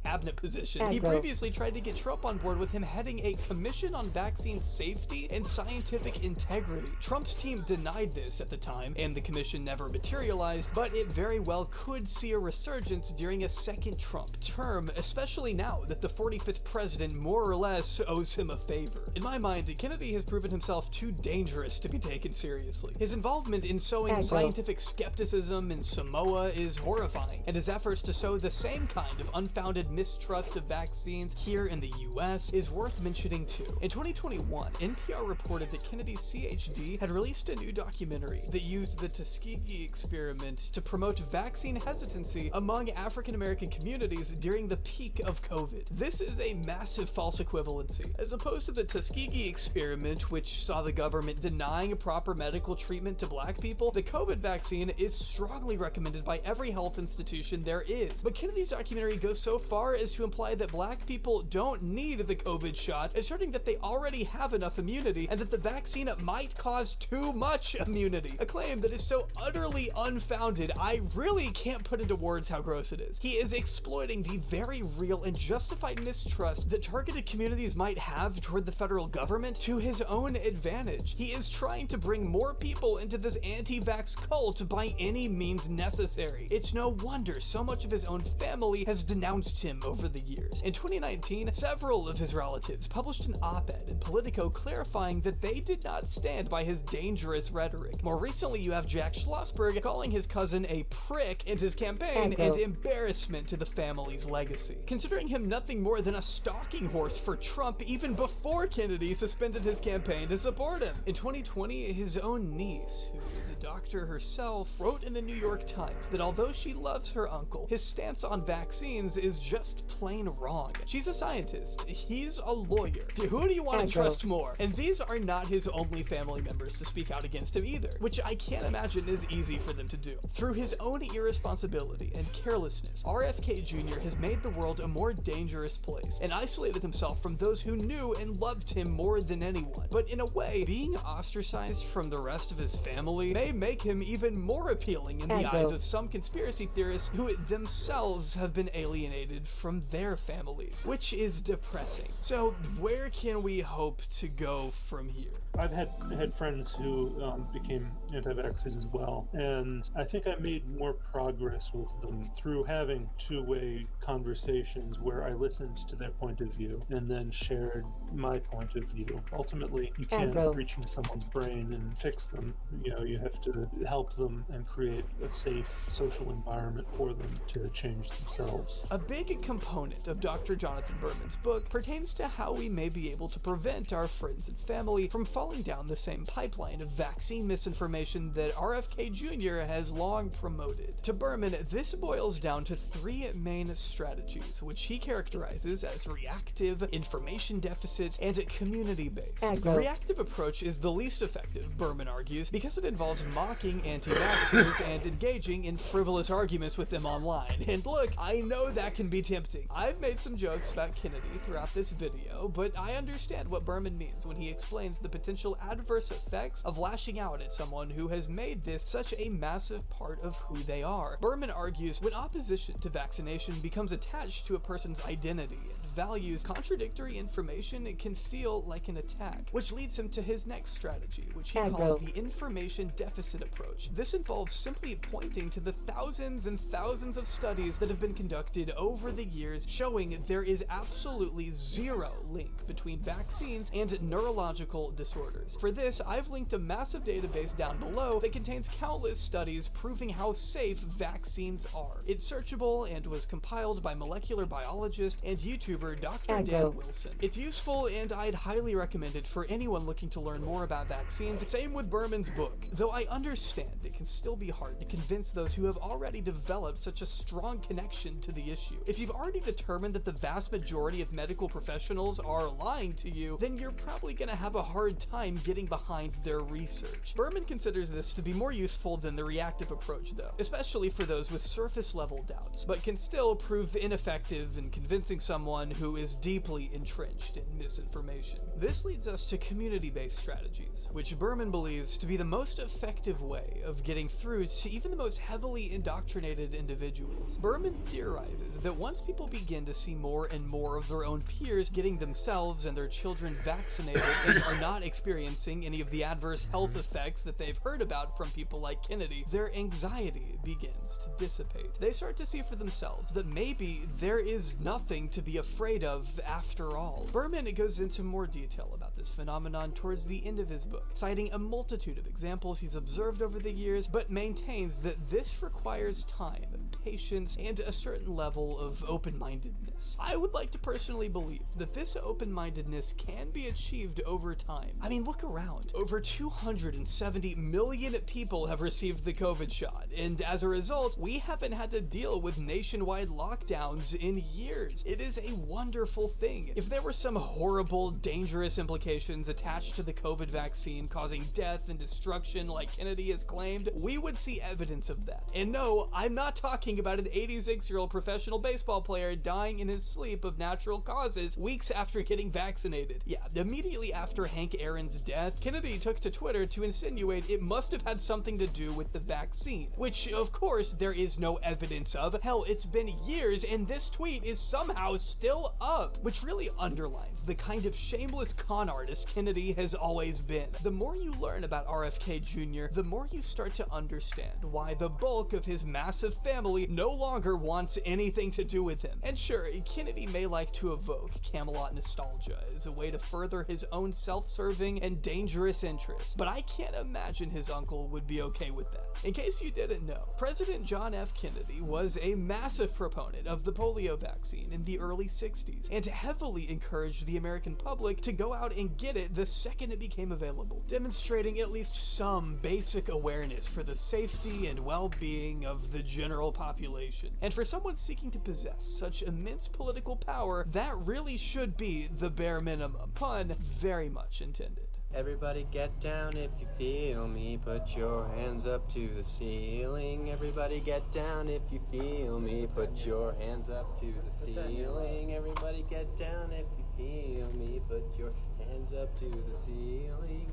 cabinet position. He previously tried to get Trump on board with him heading a commission on vaccine safety and scientific integrity. Trump's team denied this at the time, and the commission never materialized, but it very well could see a resurgence during a second Trump term, especially now that the 45th president more or less owes him a favor. In my mind, Kennedy has proven himself too dangerous to be taken seriously. His involvement in sowing scientific skepticism in Samoa is horrifying, and his efforts to sow the same kind of unfounded mistrust of vaccines here in the US is worth mentioning too. In 2021, NPR reported that Kennedy's CHD had released a new documentary that used the Tuskegee experiment to promote vaccine hesitancy among African American communities during the peak of COVID. This is a massive false equivalency, as opposed to the Tuskegee experiment, which saw the government denying proper medical treatment to black people. The COVID vaccine is strongly recommended by every health institution there is. But Kennedy's documentary goes so far as to imply that black people don't need the COVID shot, asserting that they already have enough immunity and that the vaccine might cause too much immunity. A claim that is so utterly unfounded, I really can't put into words how gross it is. He is exploiting the very real and justified mistrust that targeted communities might have toward the federal government to his own advantage. He is trying to bring more people into this anti-vax cult by any means necessary. It's no wonder so much of his own family has denounced him over the years. In 2019, several of his relatives published an op-ed in Politico clarifying that they did not stand by his dangerous rhetoric. More recently, you have Jack Schlossberg calling his cousin a prick and his campaign an embarrassment to the family's legacy, considering him nothing more than a stalking horse for Trump even before Kennedy suspended his campaign to support him. In 2020, his own niece, who is a doctor herself, wrote in the New York Times that although she loves her uncle, his stance on vaccines is just plain wrong. She's a scientist, he's a lawyer. Who do you want to trust more? And these are not his only family members to speak out against him either, which I can't imagine is easy for them to do. Through his own irresponsibility and carelessness, RFK Jr. has made the world a more dangerous place and isolated himself from those who knew and loved him more than anyone. But in a way, being ostracized from the rest of his family may make him even more appealing in the eyes of some conspiracy theorists who themselves have been alienated from their families, which is depressing. So where can we hope to go from here? I've had friends who became anti-vaxxers as well, and I think I made more progress with them through having two-way conversations where I listened to their point of view and then shared my point of view. Ultimately, you can't reach into someone's brain and fix them. You know, you have to help them and create a safe social environment for them to change themselves. A big component of Dr. Jonathan Berman's book pertains to how we may be able to prevent our friends and family from falling down the same pipeline of vaccine misinformation that RFK Jr. has long promoted. To Berman, this boils down to three main strategies, which he characterizes as reactive, information deficit, and community-based. The reactive approach is the least effective, Berman argues, because it involves mocking anti-vaxxers and engaging in frivolous arguments with them online. And look, I know that can be tempting. I've made some jokes about Kennedy throughout this video, but I understand what Berman means when he explains the potential adverse effects of lashing out at someone who has made this such a massive part of who they are. Berman argues when opposition to vaccination becomes attached to a person's identity and values, contradictory information can feel like an attack, which leads him to his next strategy, which he calls the information deficit approach. This involves simply pointing to the thousands and thousands of studies that have been conducted over the years showing there is absolutely zero link between vaccines and neurological disorders. For this, I've linked a massive database down below that contains countless studies proving how safe vaccines are. It's searchable and was compiled by molecular biologist and YouTuber Dr. Dan Wilson. It's useful and I'd highly recommend it for anyone looking to learn more about vaccines. Same with Berman's book, though I understand it can still be hard to convince those who have already developed such a strong connection to the issue. If you've already determined that the vast majority of medical professionals are lying to you, then you're probably going to have a hard time getting behind their research. Berman considers this to be more useful than the reactive approach though, especially for those with surface level doubts, but can still prove ineffective in convincing someone who is deeply entrenched in misinformation. This leads us to community-based strategies, which Berman believes to be the most effective way of getting through to even the most heavily indoctrinated individuals. Berman theorizes that once people begin to see more and more of their own peers getting themselves and their children vaccinated and are not experiencing any of the adverse health effects that they've heard about from people like Kennedy, their anxiety begins to dissipate. They start to see for themselves that maybe there is nothing to be afraid of after all. Berman goes into more detail about this phenomenon towards the end of his book, citing a multitude of examples he's observed over the years, but maintains that this requires time, patience, and a certain level of open-mindedness. I would like to personally believe that this open-mindedness can be achieved over time. I mean, look around. Over 270 million people have received the COVID shot, and as a result, we haven't had to deal with nationwide lockdowns in years. It is a wonderful thing. If there were some horrible, dangerous implications attached to the COVID vaccine causing death and destruction like Kennedy has claimed, we would see evidence of that. And no, I'm not talking about an 86-year-old professional baseball player dying in his sleep of natural causes weeks after getting vaccinated. Yeah, immediately after Hank Aaron's death, Kennedy took to Twitter to insinuate it must have had something to do with the vaccine, which of course there is no evidence of. Hell, it's been years and this tweet is somehow still up, which really underlines the kind of shameless con artist Kennedy has always been. The more you learn about RFK Jr., the more you start to understand why the bulk of his massive family no longer wants anything to do with him. And sure, Kennedy may like to evoke Camelot nostalgia as a way to further his own self-serving and dangerous interests, but I can't imagine his uncle would be okay with that. In case you didn't know, President John F. Kennedy was a massive proponent of the polio vaccine in the early 60s, and heavily encouraged the American public to go out and get it the second it became available, demonstrating at least some basic awareness for the safety and well-being of the general population. And for someone seeking to possess such immense political power, that really should be the bare minimum. Pun very much intended. Everybody get down if you feel me, put your hands up to the ceiling. Everybody get down if you feel me, put your hands up to the ceiling. Everybody get down if you feel me, put your hands up to the ceiling.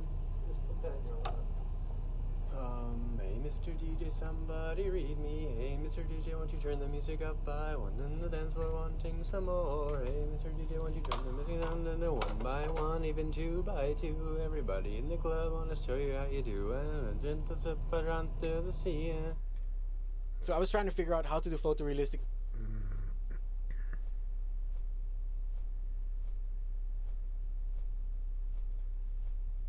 Hey Mr. DJ, somebody read me. Hey Mr. DJ, won't you turn the music up? I want in the dance floor wanting some more. Hey Mr. DJ, won't you turn the music down to 1 by 1, even 2 by 2. Everybody in the club wanna show you how you do. So I was trying to figure out how to do photorealistic.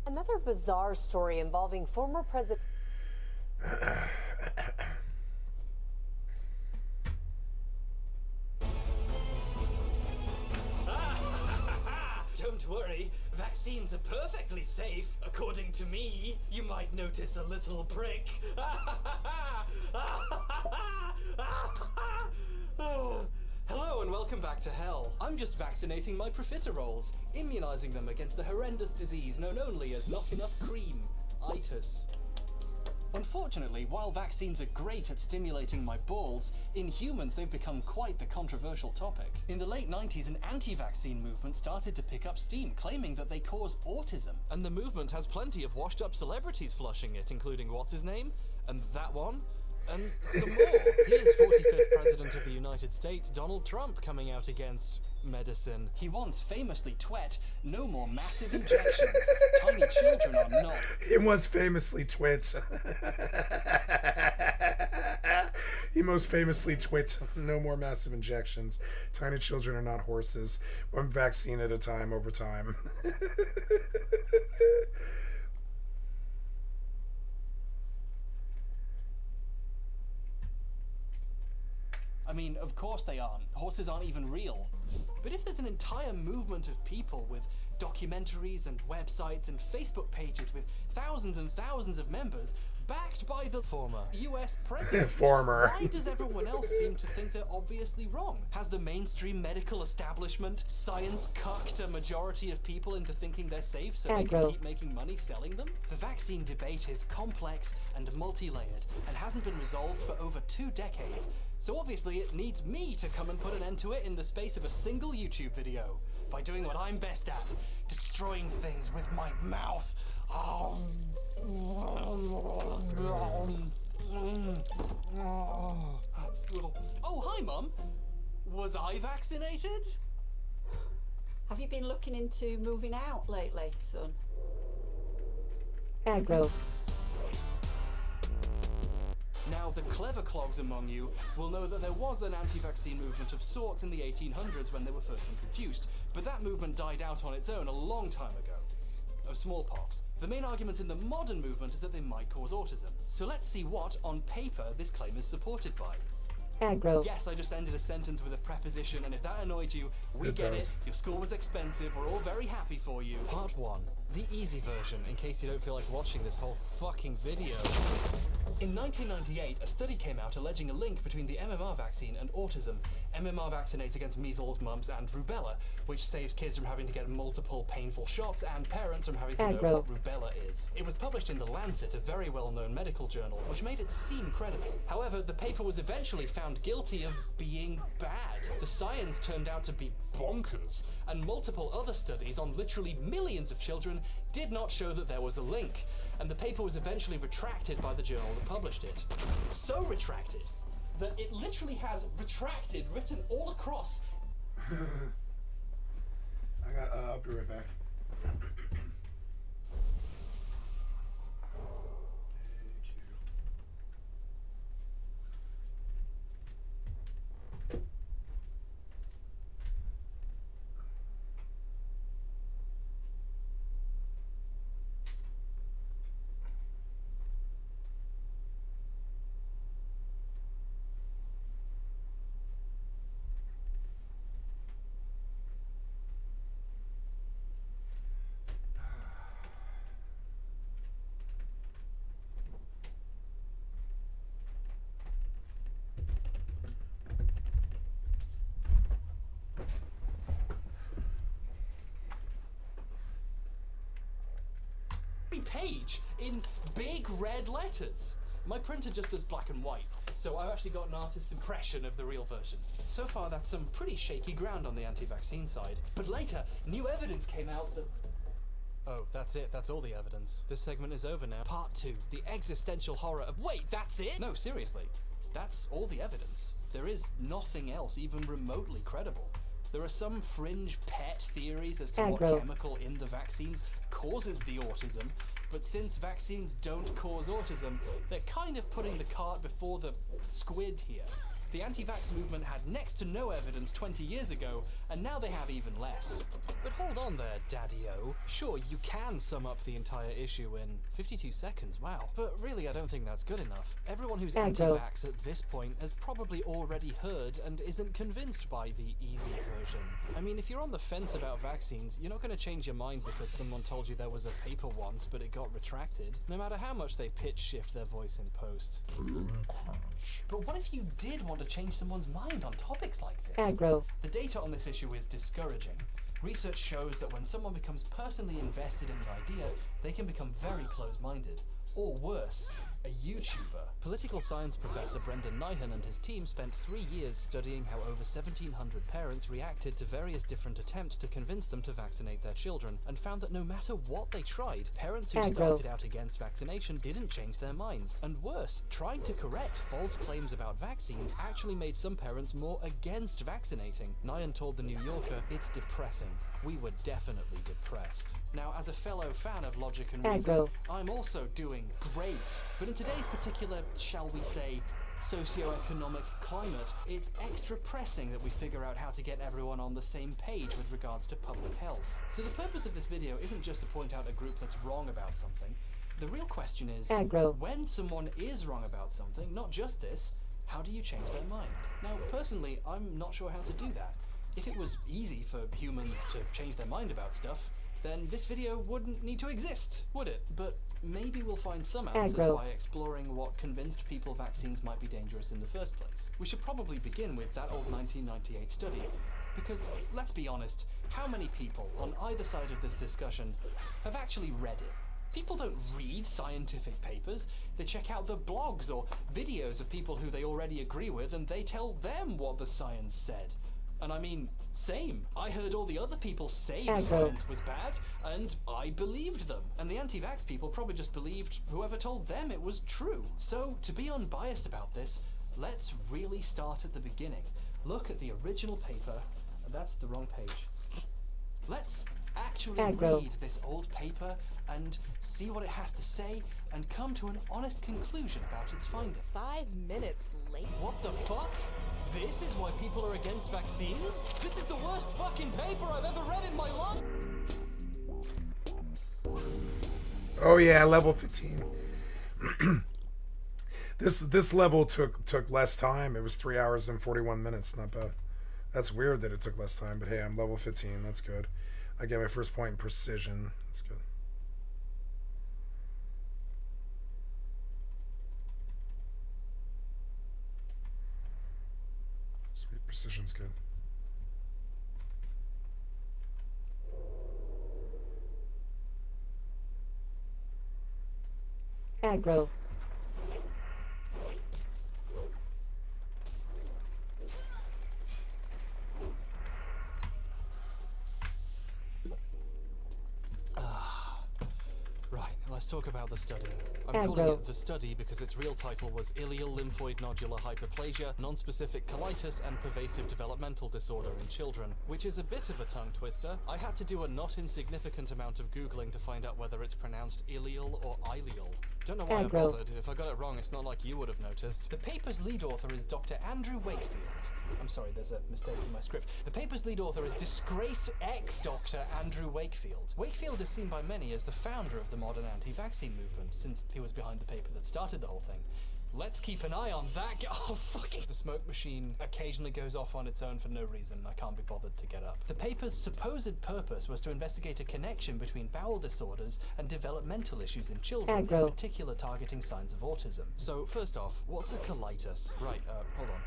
Another bizarre story involving former President. Don't worry, vaccines are perfectly safe. According to me, you might notice a little prick. Hello and welcome back to hell. I'm just vaccinating my profiteroles, immunizing them against the horrendous disease known only as not enough cream, itis. Unfortunately, while vaccines are great at stimulating my balls, in humans they've become quite the controversial topic. In the late 90s, an anti-vaccine movement started to pick up steam, claiming that they cause autism. And the movement has plenty of washed-up celebrities flushing it, including what's-his-name, and that one, and some more. Here's 45th President of the United States, Donald Trump, coming out against medicine. He once famously twet, no more massive injections. Tiny children are not. He once famously twit. He most famously twit, no more massive injections. Tiny children are not horses. 1 vaccine at a time over time. I mean, of course they aren't. Horses aren't even real. But if there's an entire movement of people with documentaries and websites and Facebook pages with thousands and thousands of members backed by the former US president. Former. Why does everyone else seem to think they're obviously wrong? Has the mainstream medical establishment science cucked a majority of people into thinking they're safe so they can keep making money selling them? The vaccine debate is complex and multi-layered and hasn't been resolved for over 2 decades. So obviously it needs me to come and put an end to it in the space of a single YouTube video. By doing what I'm best at, destroying things with my mouth. Oh, hi, Mum. Was I vaccinated? Have you been looking into moving out lately, son? Aggro. Now, the clever clogs among you will know that there was an anti-vaccine movement of sorts in the 1800s when they were first introduced, but that movement died out on its own a long time ago. Of smallpox. The main argument in the modern movement is that they might cause autism. So let's see what, on paper, this claim is supported by. Aggro. Yes, I just ended a sentence with a preposition, and if that annoyed you, we get it. Your school was expensive, we're all very happy for you. Part 1. The easy version, in case you don't feel like watching this whole fucking video. In 1998, a study came out alleging a link between the MMR vaccine and autism. MMR vaccinates against measles, mumps, and rubella, which saves kids from having to get multiple painful shots and parents from having to know what rubella is. It was published in The Lancet, a very well-known medical journal, which made it seem credible. However, the paper was eventually found guilty of being bad. The science turned out to be bonkers, and multiple other studies on literally millions of children did not show that there was a link, and the paper was eventually retracted by the journal that published it. So retracted that it literally has retracted written all across. I'll be right back. Page in big red letters. My printer just does black and white, so I've actually got an artist's impression of the real version. So far, that's some pretty shaky ground on the anti-vaccine side. But later, new evidence came out that... Oh, that's it. That's all the evidence. This segment is over now. Part 2. The existential horror of... Wait, that's it? No, seriously. That's all the evidence. There is nothing else even remotely credible. There are some fringe pet theories as to what chemical in the vaccines causes the autism, but since vaccines don't cause autism, they're kind of putting the cart before the squid here. The anti-vax movement had next to no evidence 20 years ago, and now they have even less. But hold on there, Daddy-O. Sure, you can sum up the entire issue in 52 seconds, wow. But really, I don't think that's good enough. Everyone who's anti-vax at this point has probably already heard and isn't convinced by the easy version. I mean, if you're on the fence about vaccines, you're not going to change your mind because someone told you there was a paper once, but it got retracted, no matter how much they pitch shift their voice in post. But what if you did want to change someone's mind on topics like this? The data on this issue is discouraging. Research shows that when someone becomes personally invested in an idea, they can become very close-minded. Or worse, a YouTuber. Political science professor Brendan Nyhan and his team spent 3 years studying how over 1,700 parents reacted to various different attempts to convince them to vaccinate their children, and found that no matter what they tried, parents who started out against vaccination didn't change their minds. And worse, trying to correct false claims about vaccines actually made some parents more against vaccinating. Nyhan told The New Yorker, "It's depressing. We were definitely depressed." Now, as a fellow fan of logic and reason, I'm also doing great. But in today's particular, shall we say, socioeconomic climate, it's extra pressing that we figure out how to get everyone on the same page with regards to public health. So the purpose of this video isn't just to point out a group that's wrong about something. The real question is, when someone is wrong about something, not just this, how do you change their mind? Now, personally, I'm not sure how to do that. If it was easy for humans to change their mind about stuff, then this video wouldn't need to exist, would it? But maybe we'll find some answers by exploring what convinced people vaccines might be dangerous in the first place. We should probably begin with that old 1998 study, because let's be honest, how many people on either side of this discussion have actually read it? People don't read scientific papers, they check out the blogs or videos of people who they already agree with and they tell them what the science said. And I mean, same. I heard all the other people say the science was bad, and I believed them. And the anti-vax people probably just believed whoever told them it was true. So, to be unbiased about this, let's really start at the beginning. Look at the original paper. That's the wrong page. Let's actually read this old paper and see what it has to say and come to an honest conclusion about its finding. 5 minutes late. What the fuck? This is why people are against vaccines? This is the worst fucking paper I've ever read in my life! Oh yeah, level 15. This level took less time. It was 3 hours and 41 minutes. Not bad. That's weird that it took less time, but hey, I'm level 15. That's good. I get my first point in precision. That's good. Sweet, precision's good. Aggro. Right, let's talk about the study. I'm calling it the study because its real title was Ileal Lymphoid Nodular Hyperplasia, Nonspecific Colitis and Pervasive Developmental Disorder in Children, which is a bit of a tongue twister. I had to do a not insignificant amount of Googling to find out whether it's pronounced ileal or ileal. Don't know why I bothered. If I got it wrong, it's not like you would have noticed. The paper's lead author is Dr. Andrew Wakefield. I'm sorry, there's a mistake in my script. The paper's lead author is disgraced ex-Dr. Andrew Wakefield. Wakefield is seen by many as the founder of the modern anti-vaccine movement, since he was behind the paper that started the whole thing. Let's keep an eye on that guy. Oh, fuck it. The smoke machine occasionally goes off on its own for no reason. I can't be bothered to get up. The paper's supposed purpose was to investigate a connection between bowel disorders and developmental issues in children, in particular targeting signs of autism. So, first off, what's a colitis? Right, hold on.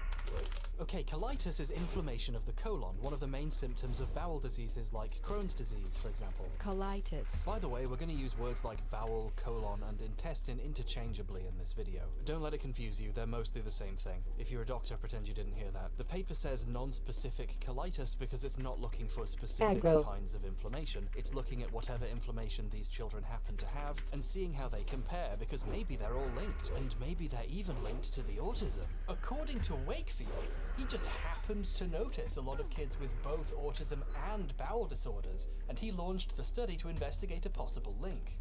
Okay, colitis is inflammation of the colon, one of the main symptoms of bowel diseases like Crohn's disease, for example. Colitis. By the way, we're going to use words like bowel, colon, and intestine interchangeably in this video. Don't let it confuse you, they're mostly the same thing. If you're a doctor, pretend you didn't hear that. The paper says non-specific colitis because it's not looking for specific kinds of inflammation. It's looking at whatever inflammation these children happen to have and seeing how they compare, because maybe they're all linked, and maybe they're even linked to the autism. According to Wakefield, he just happened to notice a lot of kids with both autism and bowel disorders, and he launched the study to investigate a possible link.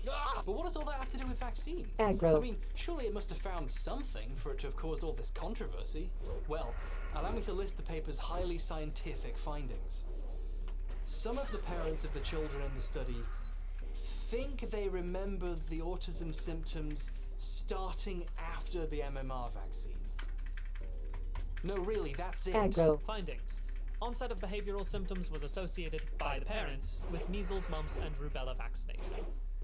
But what does all that have to do with vaccines? I mean, surely it must have found something for it to have caused all this controversy. Well, allow me to list the paper's highly scientific findings. Some of the parents of the children in the study think they remember the autism symptoms starting after the MMR vaccine. No, really, that's it. Findings. Onset of behavioral symptoms was associated by the parents with measles, mumps, and rubella vaccination.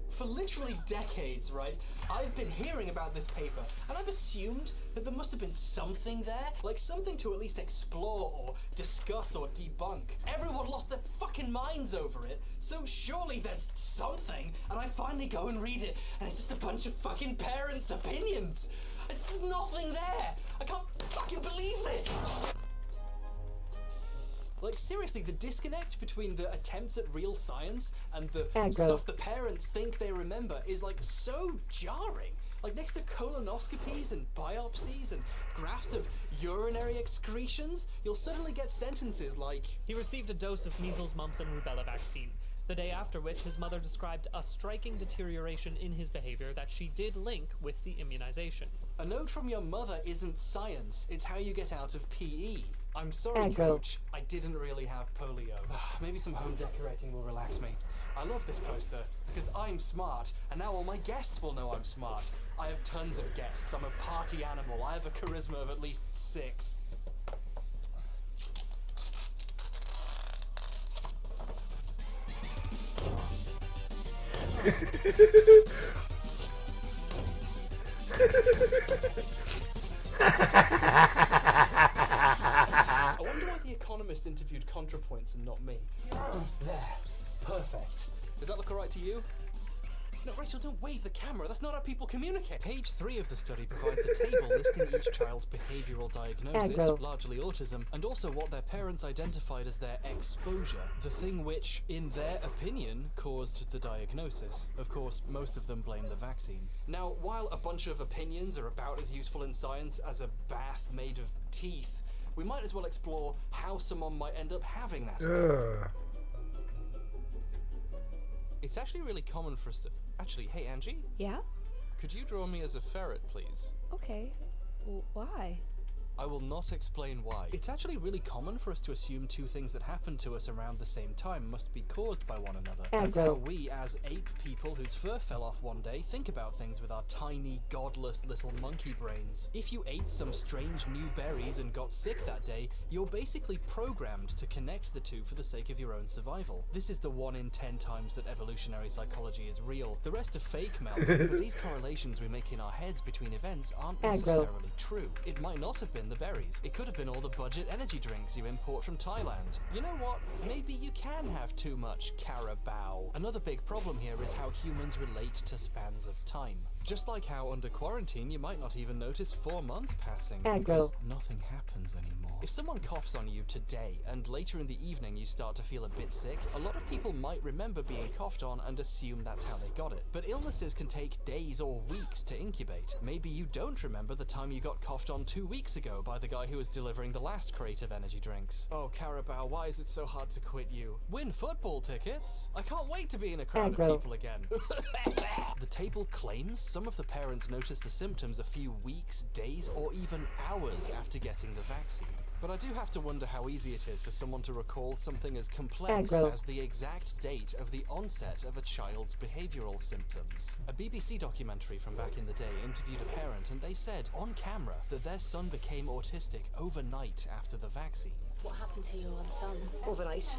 For literally decades, right, I've been hearing about this paper, and I've assumed that there must have been something there, like something to at least explore or discuss or debunk. Everyone lost their fucking minds over it, so surely there's something, and I finally go and read it, and it's just a bunch of fucking parents' opinions. There's nothing there. I can't fucking believe this. Like, seriously, the disconnect between the attempts at real science and the stuff the parents think they remember is, like, so jarring. Like, next to colonoscopies and biopsies and graphs of urinary excretions, you'll suddenly get sentences like, he received a dose of measles, mumps, and rubella vaccine, the day after which his mother described a striking deterioration in his behavior that she did link with the immunization. A note from your mother isn't science, it's how you get out of PE. I'm sorry, Coach, I didn't really have polio. Maybe some home decorating will relax me. I love this poster because I'm smart, and now all my guests will know I'm smart. I have tons of guests, I'm a party animal, I have a charisma of at least 6. I wonder why The Economist interviewed ContraPoints and not me. There. Perfect. Does that look alright to you? No, Rachel, don't wave the camera. That's not how people communicate. Page 3 of the study provides a table listing each child's behavioural diagnosis, largely autism, and also what their parents identified as their exposure, the thing which, in their opinion, caused the diagnosis. Of course, most of them blame the vaccine. Now, while a bunch of opinions are about as useful in science as a bath made of teeth, we might as well explore how someone might end up having that. It's actually really common for us to... Actually, hey Angie? Yeah? Could you draw me as a ferret, please? Okay. Why? I will not explain why. It's actually really common for us to assume two things that happen to us around the same time must be caused by one another. That's how we, as ape people whose fur fell off one day, think about things with our tiny, godless little monkey brains. If you ate some strange new berries and got sick that day, you're basically programmed to connect the two for the sake of your own survival. This is the 1 in 10 times that evolutionary psychology is real. The rest are fake, Mel, but these correlations we make in our heads between events aren't necessarily true. It might not have been the berries. It could have been all the budget energy drinks you import from Thailand. You know what? Maybe you can have too much carabao. Another big problem here is how humans relate to spans of time. Just like how under quarantine you might not even notice 4 months passing because nothing happens anymore. If someone coughs on you today and later in the evening you start to feel a bit sick, a lot of people might remember being coughed on and assume that's how they got it. But illnesses can take days or weeks to incubate. Maybe you don't remember the time you got coughed on 2 weeks ago by the guy who was delivering the last crate of energy drinks. Oh, Carabao, why is it so hard to quit you? Win football tickets? I can't wait to be in a crowd of people again. The table claims some of the parents notice the symptoms a few weeks, days, or even hours after getting the vaccine. But I do have to wonder how easy it is for someone to recall something as complex as the exact date of the onset of a child's behavioural symptoms. A BBC documentary from back in the day interviewed a parent and they said on camera that their son became autistic overnight after the vaccine. What happened to your son? Overnight.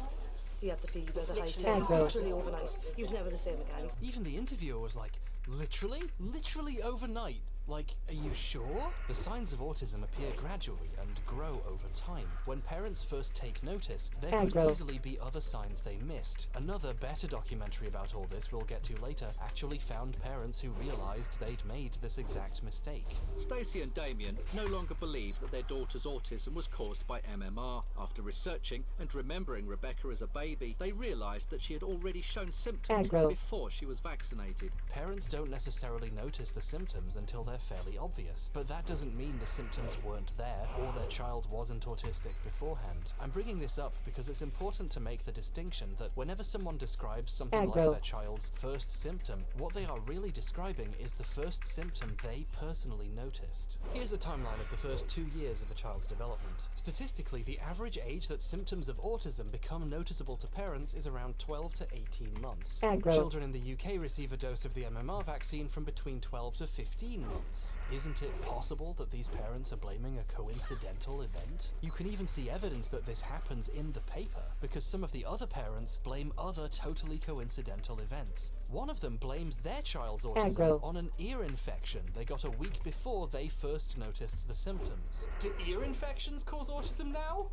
He had the fever, the high Literally. temp, literally overnight. He was never the same again. Even the interviewer was like, literally? Literally overnight? Like, are you sure? The signs of autism appear gradually and grow over time. When parents first take notice, there could easily be other signs they missed. Another better documentary about all this we'll get to later actually found parents who realised they'd made this exact mistake. Stacey and Damien no longer believe that their daughter's autism was caused by MMR. After researching and remembering Rebecca as a baby, they realised that she had already shown symptoms before she was vaccinated. Parents don't necessarily notice the symptoms until they're fairly obvious, but that doesn't mean the symptoms weren't there or their child wasn't autistic beforehand. I'm bringing this up because it's important to make the distinction that whenever someone describes something like their child's first symptom, what they are really describing is the first symptom they personally noticed. Here's a timeline of the first 2 years of a child's development. Statistically, the average age that symptoms of autism become noticeable to parents is around 12 to 18 months. Children in the UK receive a dose of the MMR vaccine from between 12 to 15 months. Isn't it possible that these parents are blaming a coincidental event? You can even see evidence that this happens in the paper, because some of the other parents blame other totally coincidental events. One of them blames their child's autism on an ear infection they got a week before they first noticed the symptoms. Do ear infections cause autism now?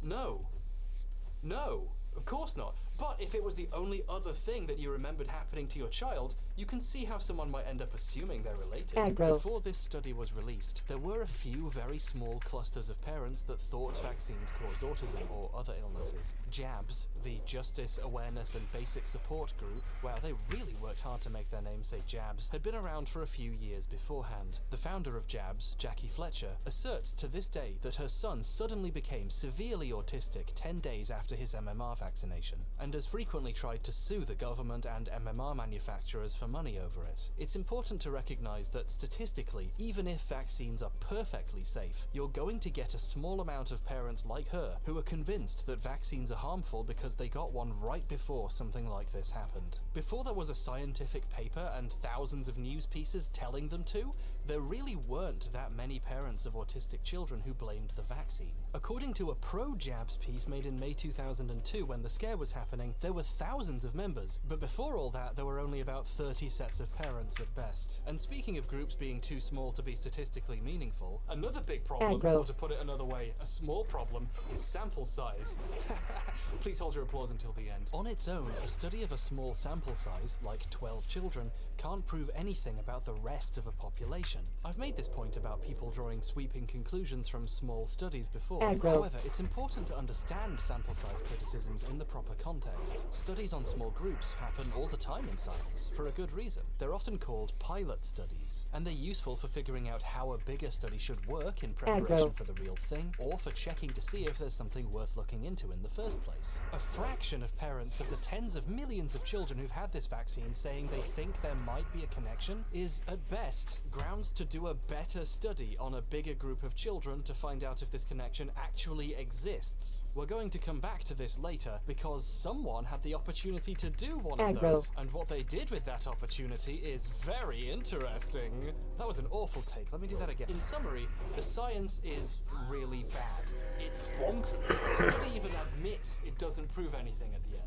No. No, of course not. But if it was the only other thing that you remembered happening to your child, you can see how someone might end up assuming they're related. Before this study was released, there were a few very small clusters of parents that thought vaccines caused autism or other illnesses. JABS, the Justice, Awareness and Basic Support Group, wow, they really worked hard to make their name say JABS, had been around for a few years beforehand. The founder of JABS, Jackie Fletcher, asserts to this day that her son suddenly became severely autistic 10 days after his MMR vaccination, and has frequently tried to sue the government and MMR manufacturers for money over it. It's important to recognize that statistically, even if vaccines are perfectly safe, you're going to get a small amount of parents like her who are convinced that vaccines are harmful because they got one right before something like this happened. Before there was a scientific paper and thousands of news pieces telling them to, there really weren't that many parents of autistic children who blamed the vaccine. According to a pro-JABS piece made in May 2002 when the scare was happening, happening, there were thousands of members, but before all that, there were only about 30 sets of parents at best. And speaking of groups being too small to be statistically meaningful, another big problem, or to put it another way, a small problem, is sample size. Please hold your applause until the end. On its own, a study of a small sample size, like 12 children, can't prove anything about the rest of a population. I've made this point about people drawing sweeping conclusions from small studies before. However, it's important to understand sample size criticisms in the proper context. Studies on small groups happen all the time in science, for a good reason. They're often called pilot studies, and they're useful for figuring out how a bigger study should work in preparation for the real thing, or for checking to see if there's something worth looking into in the first place. A fraction of parents of the tens of millions of children who've had this vaccine saying they think there might be a connection is, at best, grounds to do a better study on a bigger group of children to find out if this connection actually exists. We're going to come back to this later, because someone had the opportunity to do one of those, and what they did with that opportunity is very interesting. That was an awful take. Let me do that again. In summary, the science is really bad. It's bonkers. The study even admits it doesn't prove anything at the end.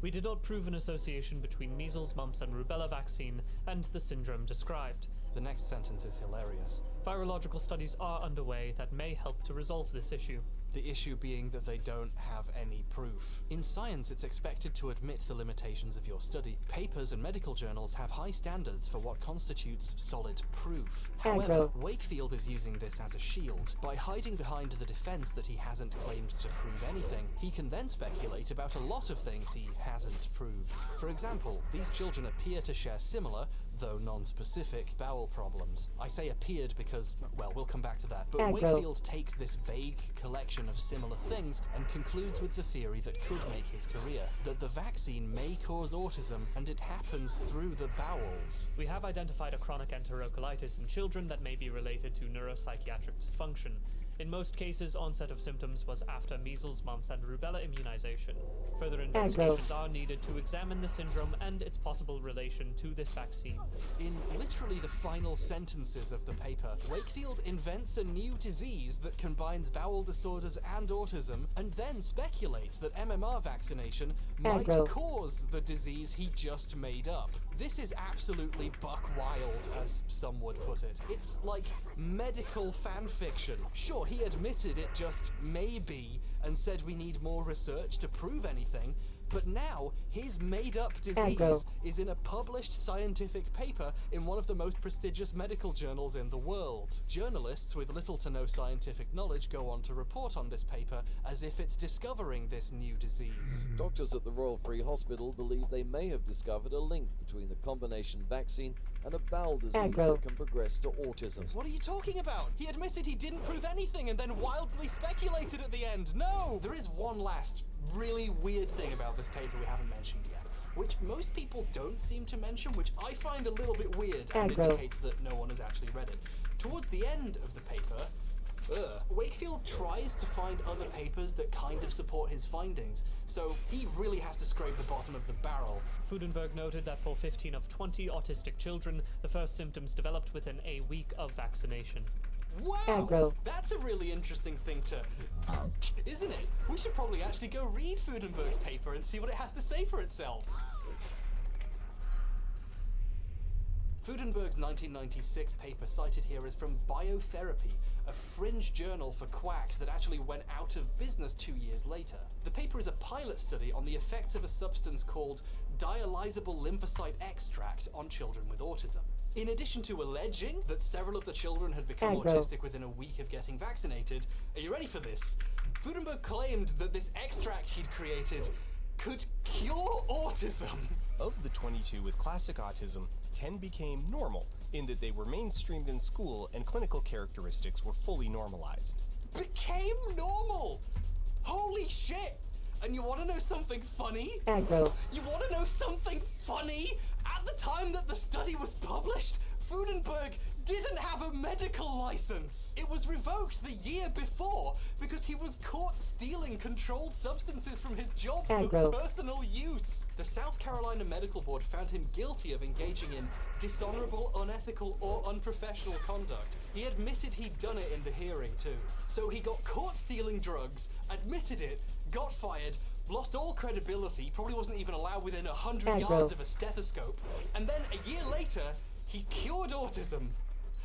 We did not prove an association between measles, mumps, and rubella vaccine and the syndrome described. The next sentence is hilarious. Virological studies are underway that may help to resolve this issue. The issue being that they don't have any proof. In science, it's expected to admit the limitations of your study. Papers and medical journals have high standards for what constitutes solid proof. However, Wakefield is using this as a shield. By hiding behind the defense that he hasn't claimed to prove anything, he can then speculate about a lot of things he hasn't proved. For example, these children appear to share similar, though non-specific, bowel problems. I say appeared because, well, we'll come back to that. But Wakefield takes this vague collection of similar things and concludes with the theory that could make his career, that the vaccine may cause autism and it happens through the bowels. We have identified a chronic enterocolitis in children that may be related to neuropsychiatric dysfunction. In most cases, onset of symptoms was after measles, mumps, and rubella immunization. Further investigations are needed to examine the syndrome and its possible relation to this vaccine. In literally the final sentences of the paper, Wakefield invents a new disease that combines bowel disorders and autism, and then speculates that MMR vaccination might cause the disease he just made up. This is absolutely buck wild, as some would put it. It's like medical fan fiction. Sure, he admitted it just may be and said we need more research to prove anything, but now his made-up disease is in a published scientific paper in one of the most prestigious medical journals in the world. Journalists with little to no scientific knowledge go on to report on this paper as if it's discovering this new disease. Doctors at the Royal Free Hospital believe they may have discovered a link between the combination vaccine and a bowel disease that can progress to autism. What are you talking about? He admitted he didn't prove anything and then wildly speculated at the end. No! There is one last really weird thing about this paper we haven't mentioned yet, which most people don't seem to mention, which I find a little bit weird and indicates that no one has actually read it. Towards the end of the paper, Wakefield tries to find other papers that kind of support his findings, so he really has to scrape the bottom of the barrel. Fudenberg noted that for 15 of 20 autistic children, the first symptoms developed within a week of vaccination. Wow! That's a really interesting thing to... Isn't it? We should probably actually go read Fudenberg's paper and see what it has to say for itself. Fudenberg's 1996 paper cited here is from Biotherapy, a fringe journal for quacks that actually went out of business 2 years later. The paper is a pilot study on the effects of a substance called dialysable lymphocyte extract on children with autism. In addition to alleging that several of the children had become autistic within a week of getting vaccinated, are you ready for this? Fudenberg claimed that this extract he'd created could cure autism. Of the 22 with classic autism, 10 became normal, in that they were mainstreamed in school and clinical characteristics were fully normalized. Became normal? Holy shit! And you want to know something funny? You want to know something funny? At the time that the study was published, Fudenberg didn't have a medical license. It was revoked the year before because he was caught stealing controlled substances from his job for personal use. The South Carolina Medical Board found him guilty of engaging in dishonorable, unethical, or unprofessional conduct. He admitted he'd done it in the hearing too. So he got caught stealing drugs, admitted it, got fired, lost all credibility, probably wasn't even allowed within 100 yards of a stethoscope, and then a year later, he cured autism.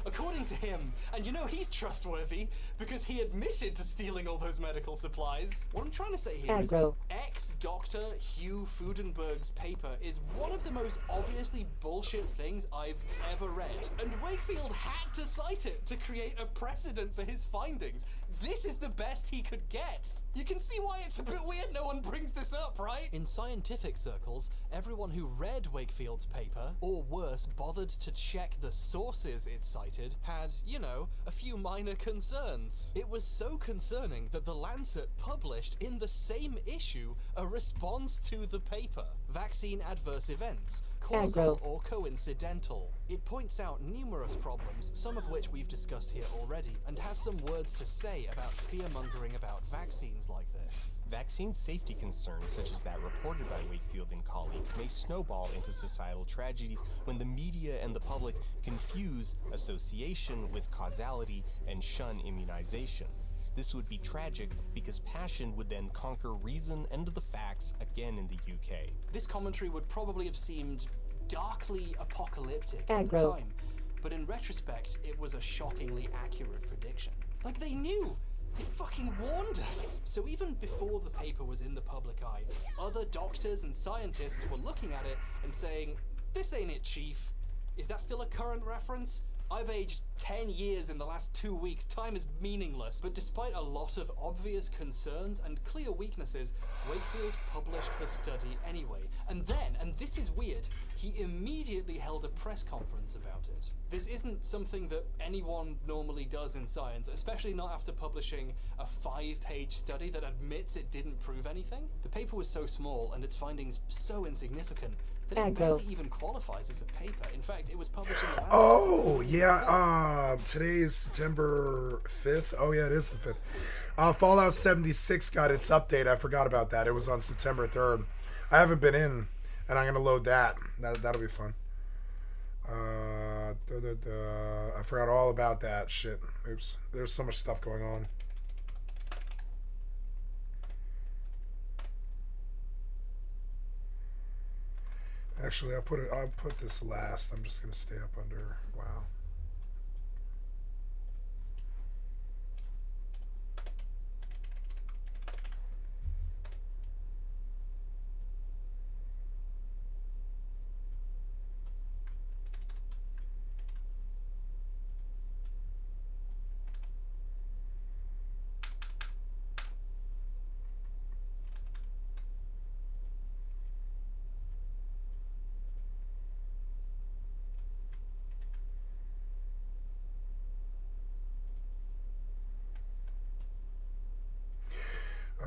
According to him, and you know he's trustworthy because he admitted to stealing all those medical supplies. What I'm trying to say here is ex-Dr. Hugh Fudenberg's paper is one of the most obviously bullshit things I've ever read. And Wakefield had to cite it to create a precedent for his findings. This is the best he could get. You can see why it's a bit weird no one brings this up, right? In scientific circles, everyone who read Wakefield's paper, or worse, bothered to check the sources it cited, had, you know, a few minor concerns. It was so concerning that The Lancet published in the same issue a response to the paper. Vaccine adverse events, causal or coincidental. It points out numerous problems, some of which we've discussed here already, and has some words to say about fear-mongering about vaccines like this. Vaccine safety concerns, such as that reported by Wakefield and colleagues, may snowball into societal tragedies when the media and the public confuse association with causality and shun immunization. This would be tragic because passion would then conquer reason and the facts again in the UK. This commentary would probably have seemed darkly apocalyptic at the time, but in retrospect, it was a shockingly accurate prediction. Like, they knew! They fucking warned us! So even before the paper was in the public eye, other doctors and scientists were looking at it and saying, "This ain't it, Chief." Is that still a current reference? I've aged 10 years in the last 2 weeks. Time is meaningless. But despite a lot of obvious concerns and clear weaknesses, Wakefield published the study anyway. And then, and this is weird, he immediately held a press conference about it. This isn't something that anyone normally does in science, especially not after publishing a 5-page study that admits it didn't prove anything. The paper was so small and its findings so insignificant that it barely even qualifies as a paper. In fact, it was published in the Lancet. Oh, yeah. Today's September 5th. Oh, yeah, it is the 5th. Fallout 76 got its update. I forgot about that. It was on September 3rd. I haven't been in, and I'm going to load that. That'll be fun. I forgot all about that shit. Oops. There's so much stuff going on. Actually, I'll put this last. I'm just gonna stay up under WoW.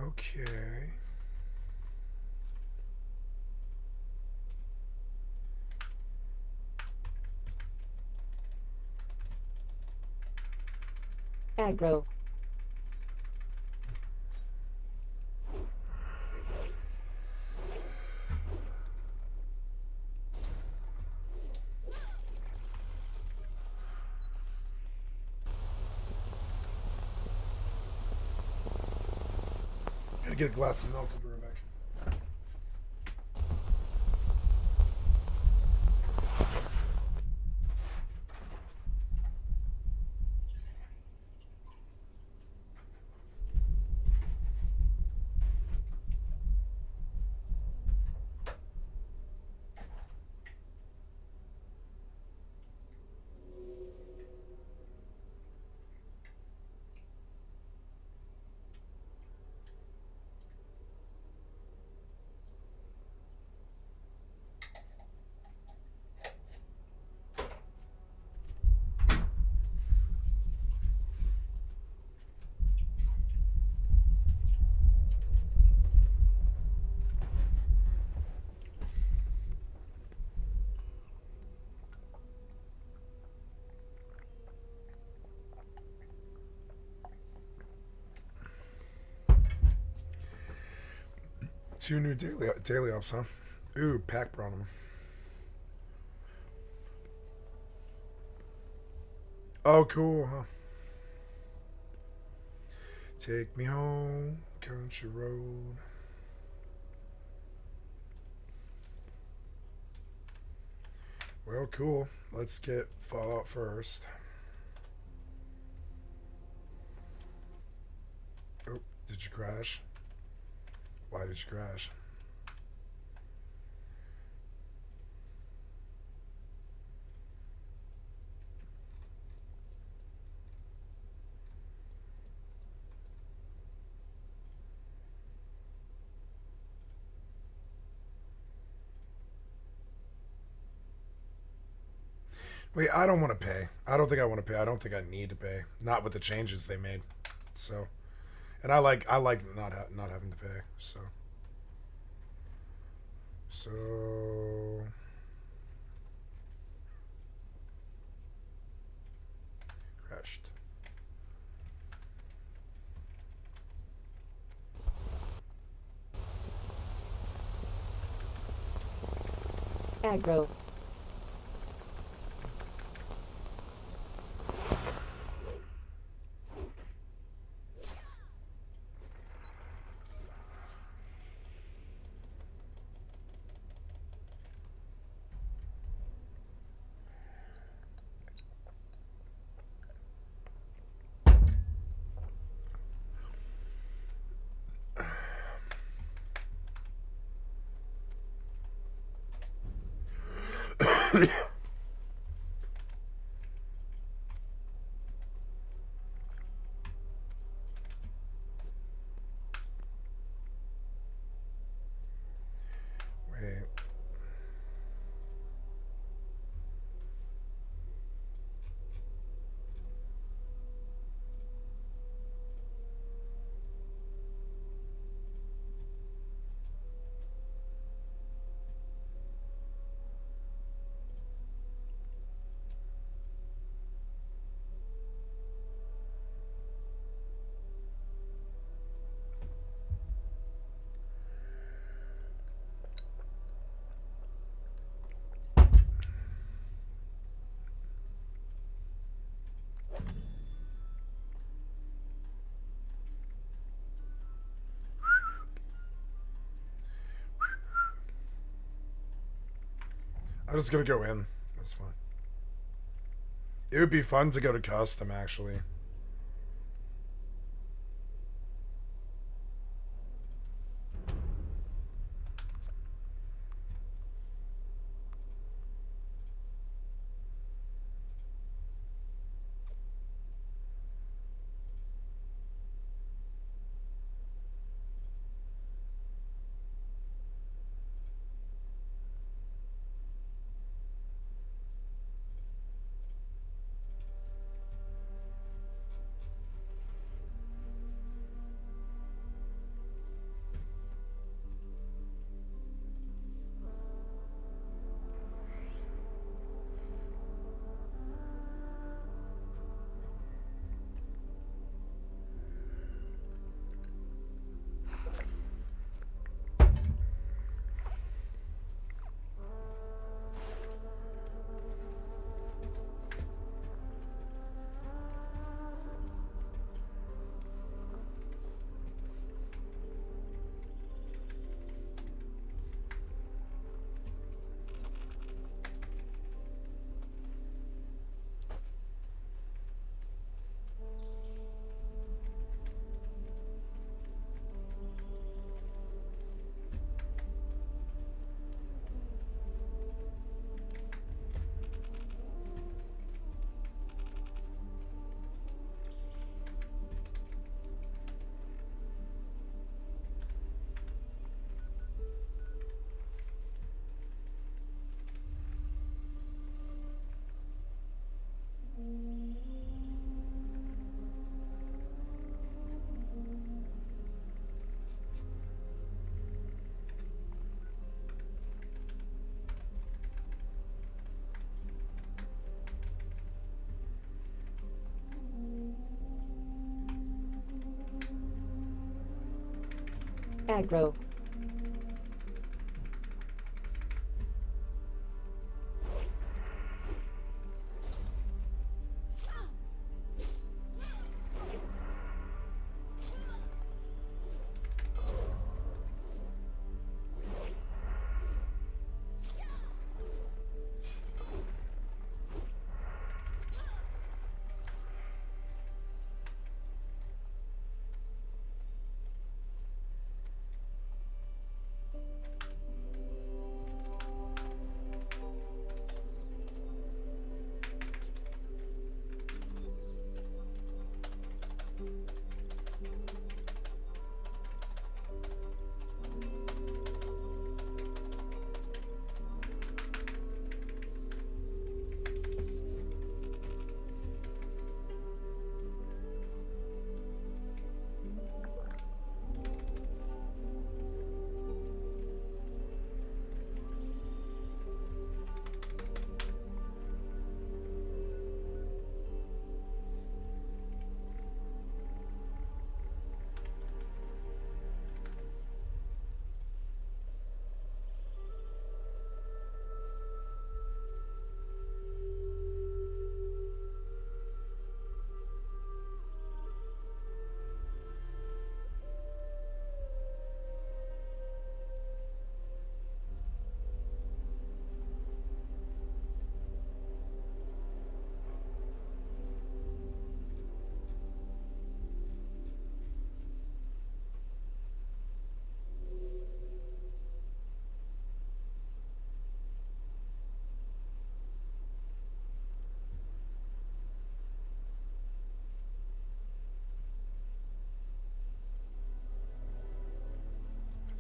Okay. Aggro. Gotta get a glass of milk and be right back. Two new daily ups, huh? Ooh, Pack brought them. Oh, cool, huh? Take me home, country road. Well, cool. Let's get Fallout first. Oh, did you crash? Why did you crash? Wait, I don't want to pay. I don't think I want to pay. I don't think I need to pay. Not with the changes they made. So, and I like not having to pay. So crashed. Aggro. Wait. I'm just gonna go in. That's fine. It would be fun to go to custom, actually. Aggro.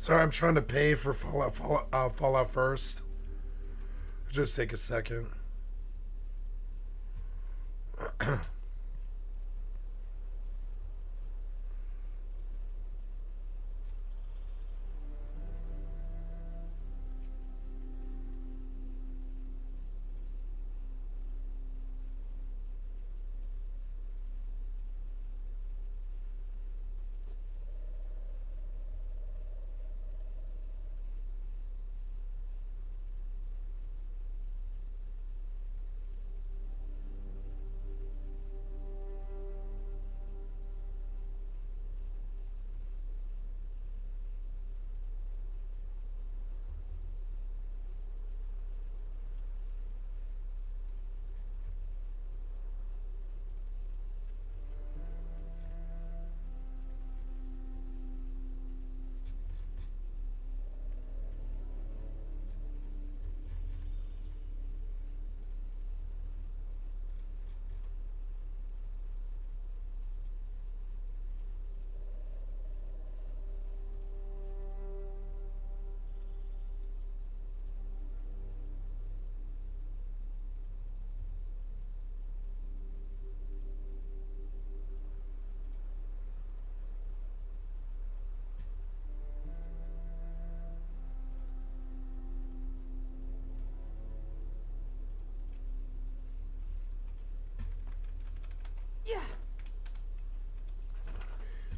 Sorry, I'm trying to pay for Fallout first. Just take a second.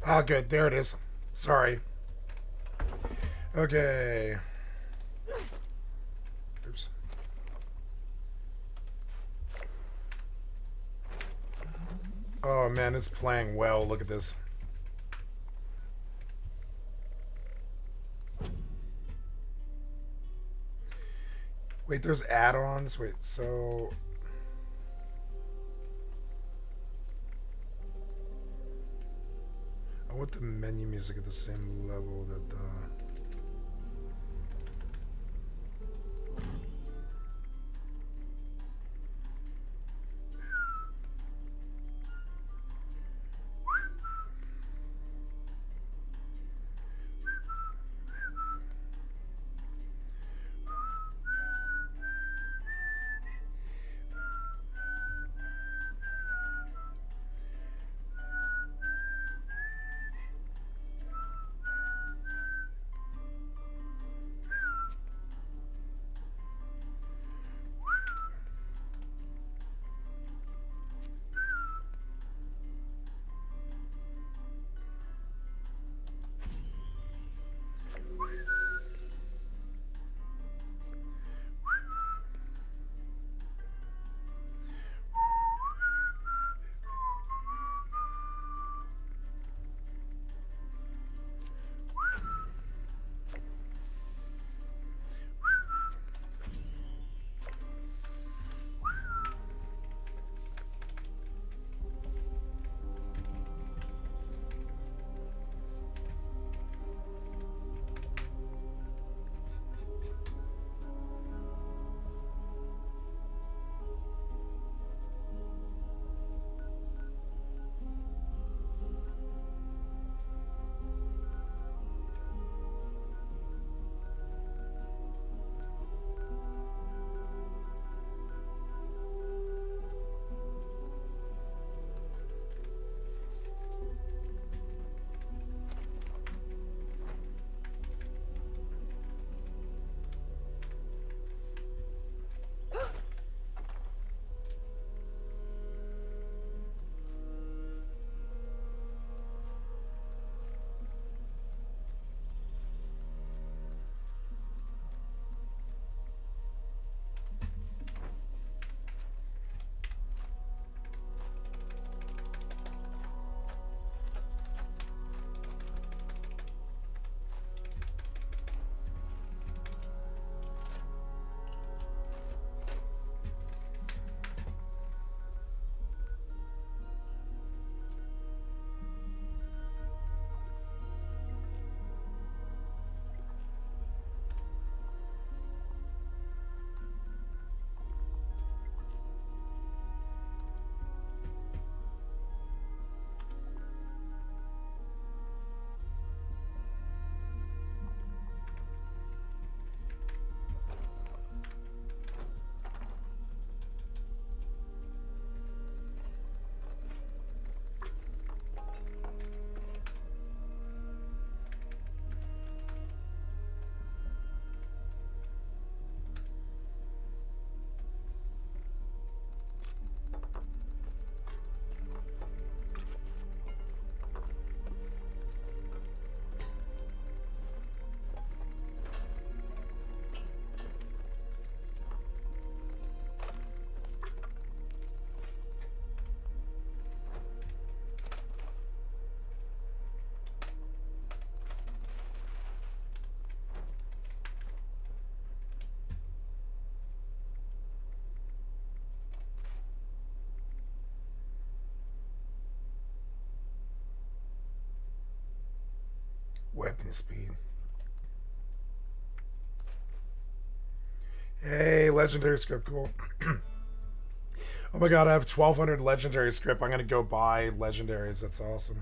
Ah, good. There it is. Sorry. Okay. Oops. Oh, man, it's playing well. Look at this. Wait, there's add-ons? Wait, so... I want the menu music at the same level that the... Weapon speed. Hey, legendary script, cool. Oh my god, I have 1200 legendary script. I'm gonna go buy legendaries. That's awesome.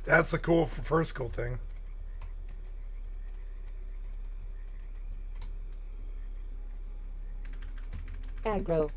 That's the cool first cool thing. Aggro.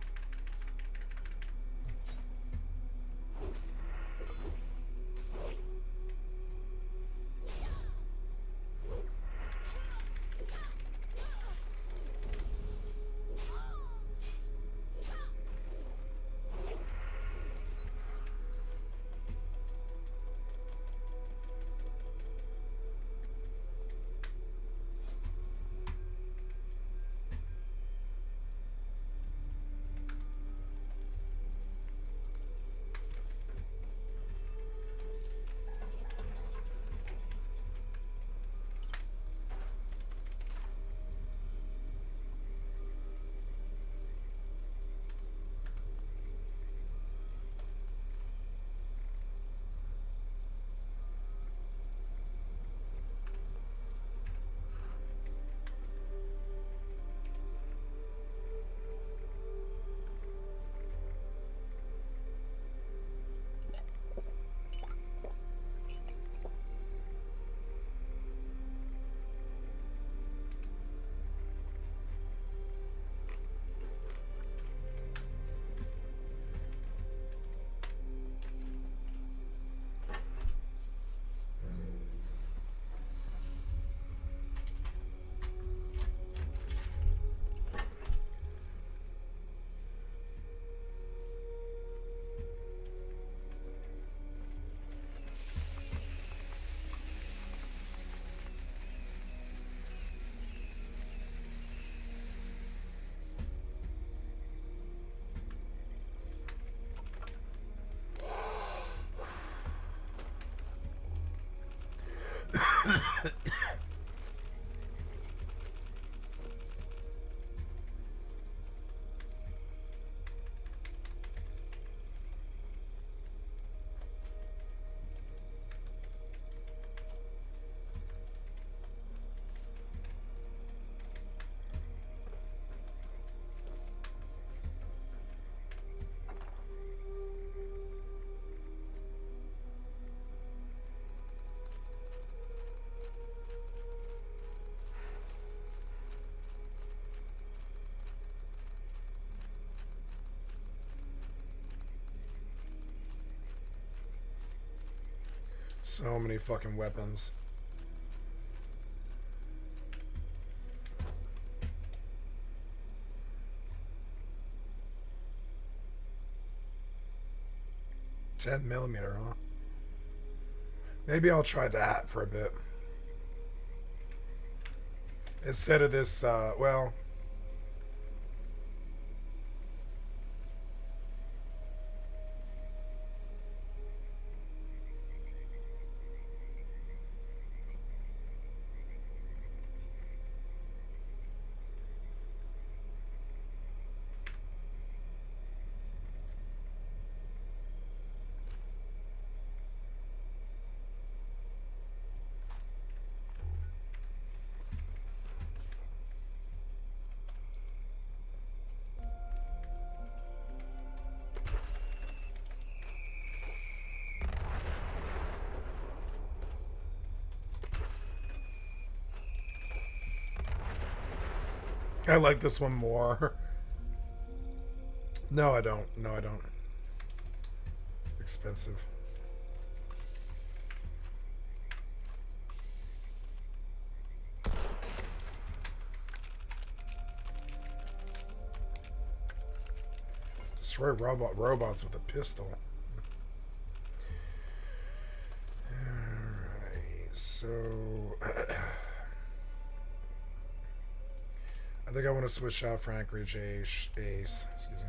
So many fucking weapons. $10mm, huh? Maybe I'll try that for a bit. Instead of this, well... I like this one more. No, I don't. No, I don't. Expensive. Destroy robots with a pistol. Alright, so... I think I want to switch out Frank Ridge Ace. Excuse me.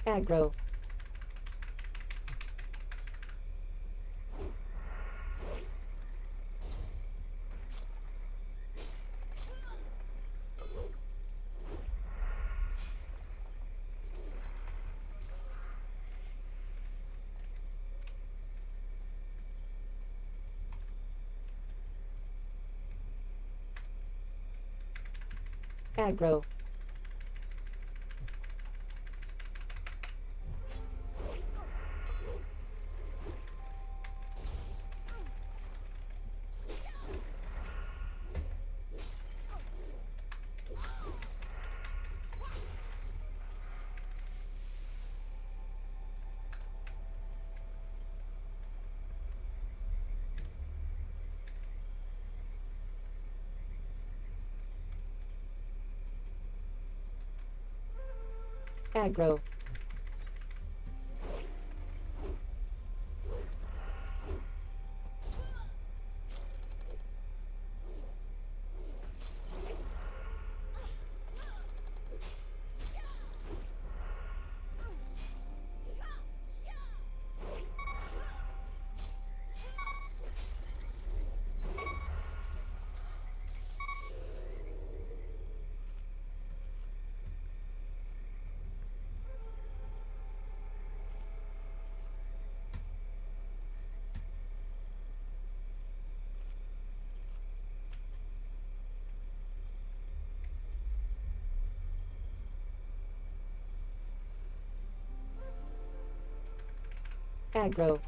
Aggro. Aggro. Aggro. Aggro.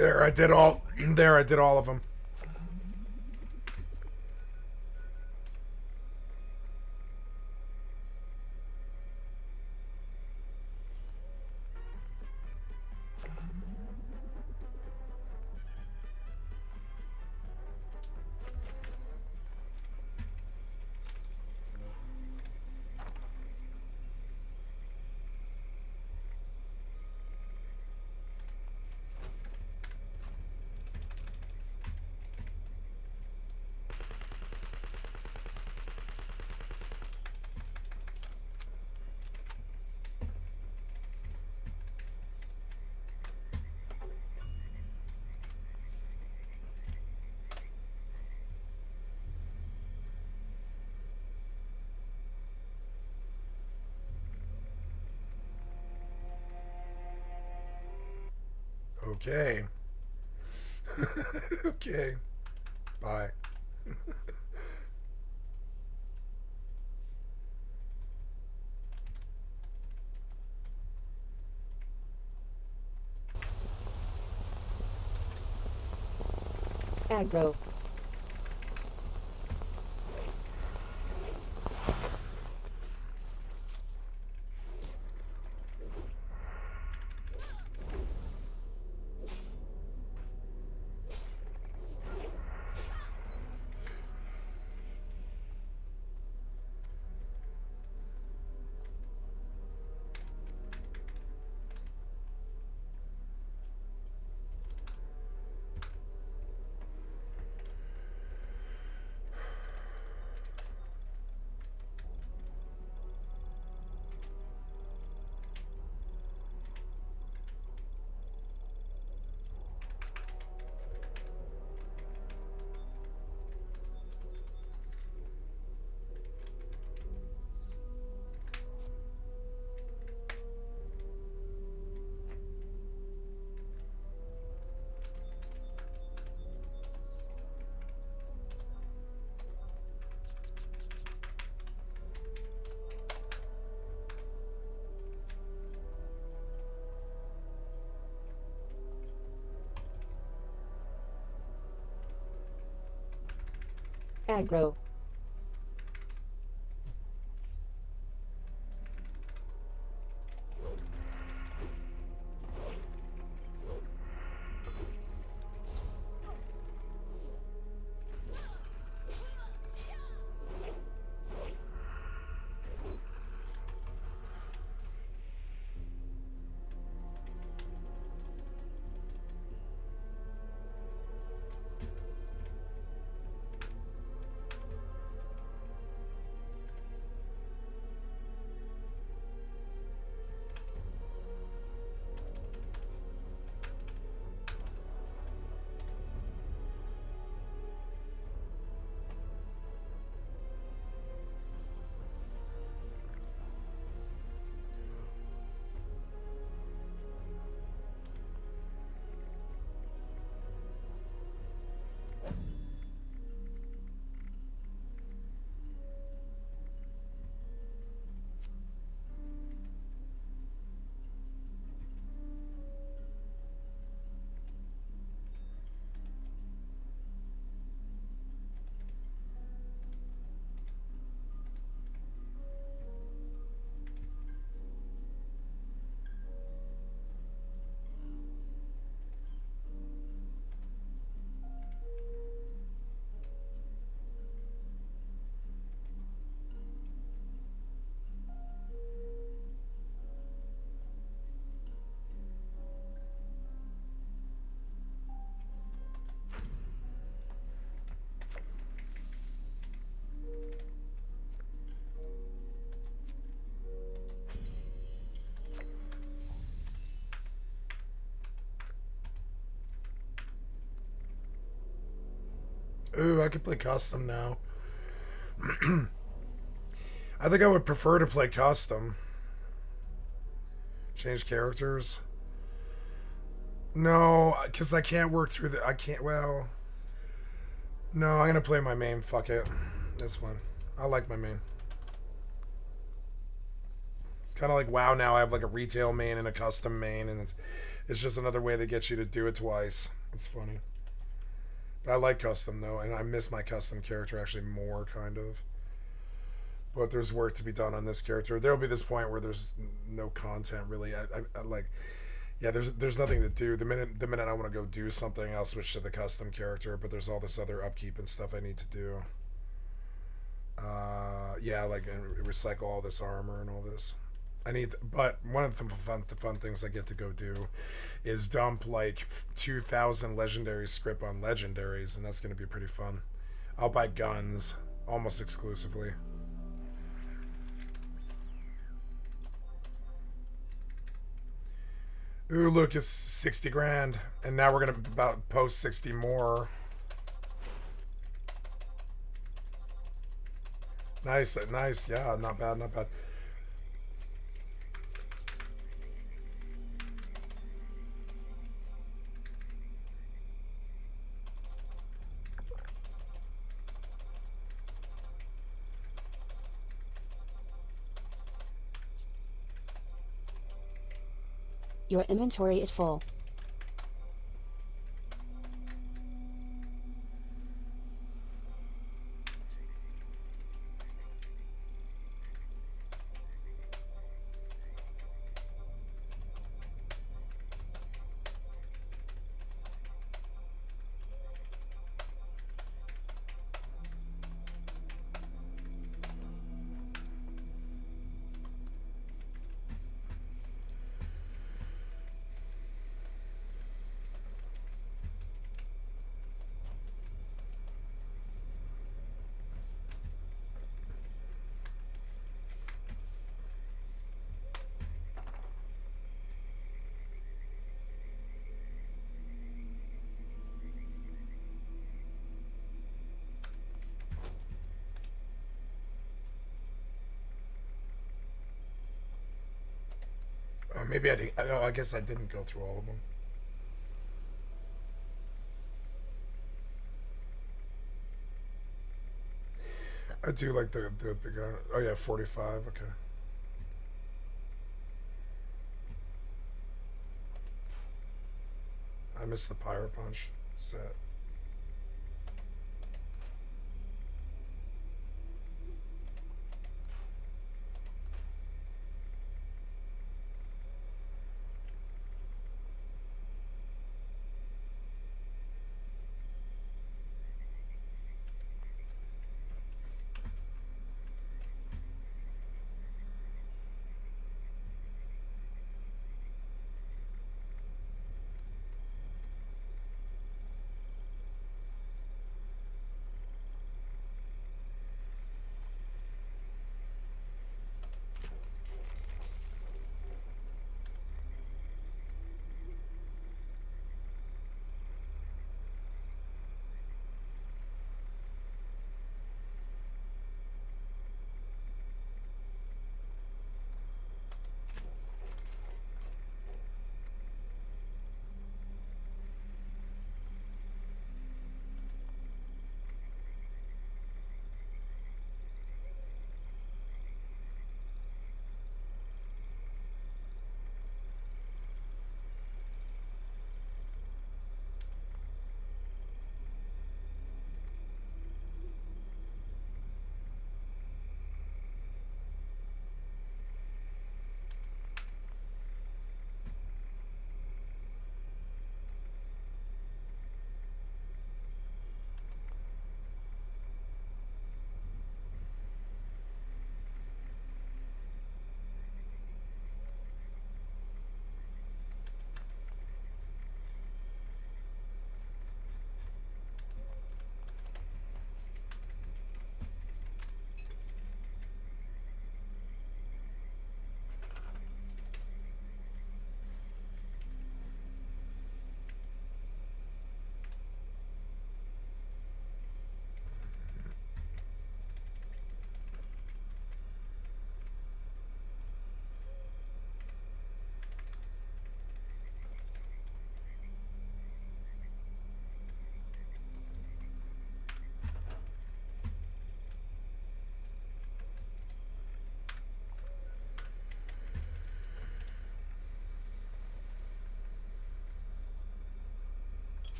There, I did all. There, I did all of them. Okay. Okay. Bye. Aggro. Aggro. Ooh, I could play custom now. I think I would prefer to play custom. Change characters. No, because I can't work through the... I can't... Well... No, I'm going to play my main. Fuck it. This one. I like my main. It's kind of like WoW now. I have like a retail main and a custom main, and it's just another way they get you to do it twice. It's funny. But I like custom though, and I miss my custom character actually more, kind of. But there's work to be done on this character. There'll be this point where there's no content really. I like, yeah. There's nothing to do. The minute I want to go do something, I'll switch to the custom character. But there's all this other upkeep and stuff I need to do. Yeah, like and recycle all this armor and all this. But one of the fun things I get to go do is dump like 2,000 legendary script on legendaries, and that's gonna be pretty fun. I'll buy guns almost exclusively. Ooh, look, it's 60 grand, and now we're gonna about post 60 more. Nice, yeah, not bad, not bad. Your inventory is full. Maybe I didn't. I guess I didn't go through all of them. I do like the bigger. Oh yeah, 45. Okay. I missed the Pyro Punch set.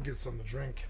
Get something to drink.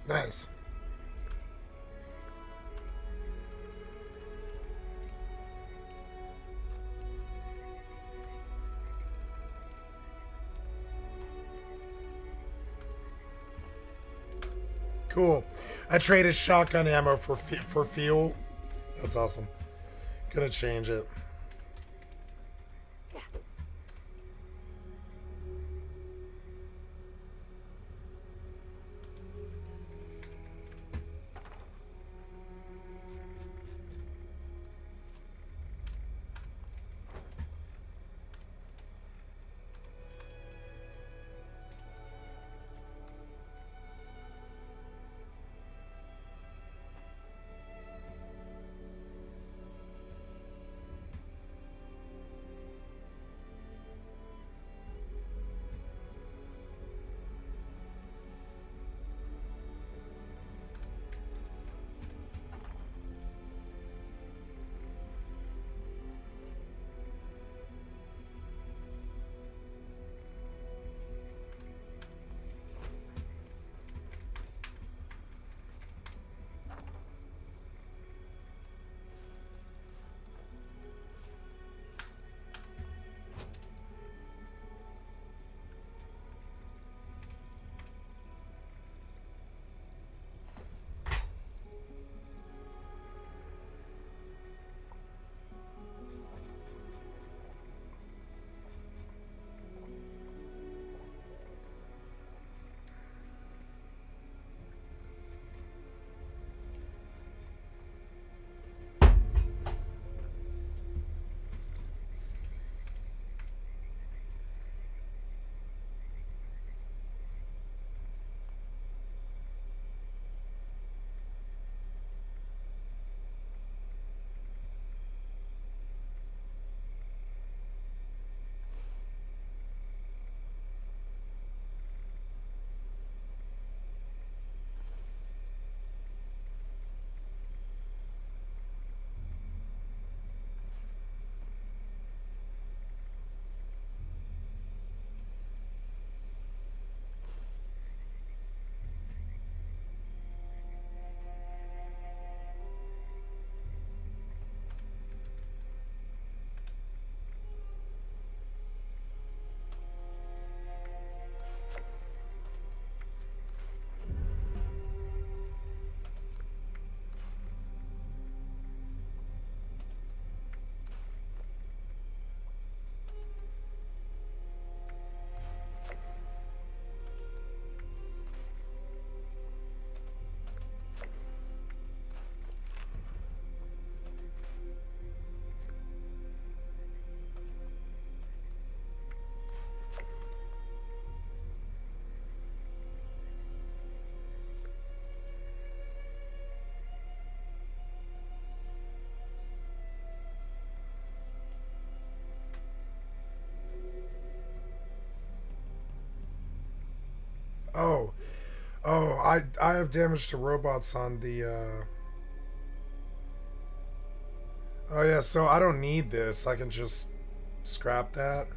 Nice. Cool. I traded shotgun ammo for fuel. That's awesome. Gonna change it. Oh, I have damage to robots on the. Oh yeah, so I don't need this. I can just scrap that.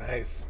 Nice.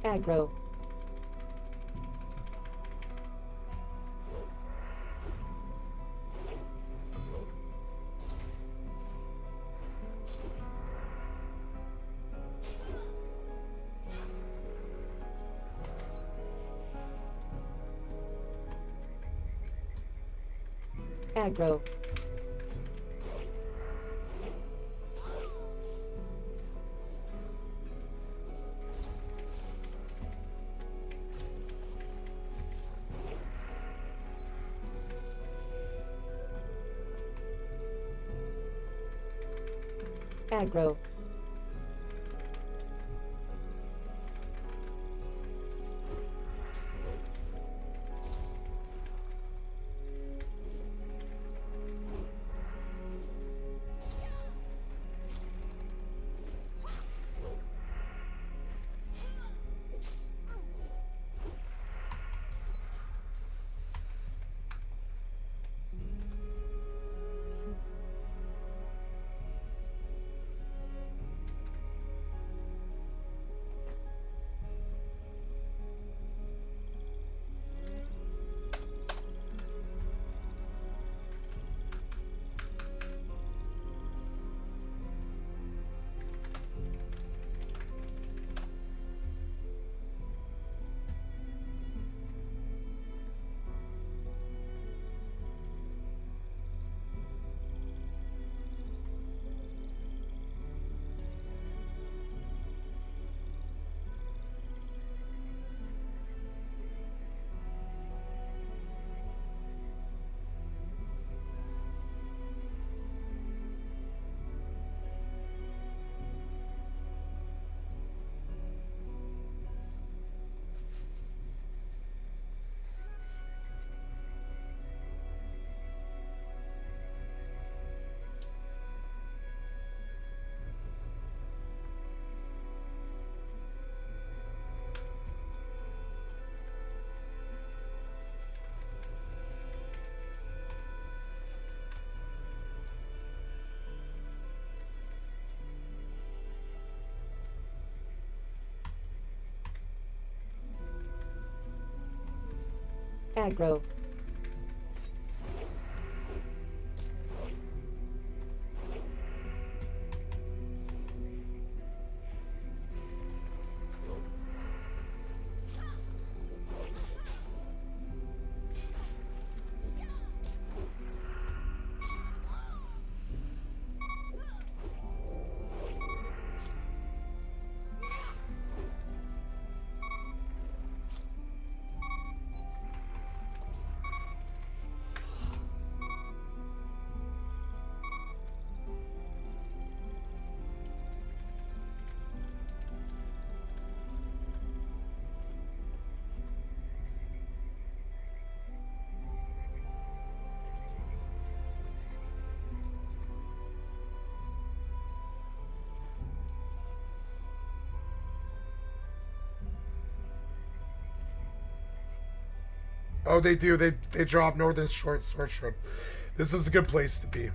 Aggro. Aggro. Aggro. Aggro. Oh, they do. They drop Northern Short Sword Shrimp. This is a good place to be.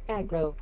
Aggro.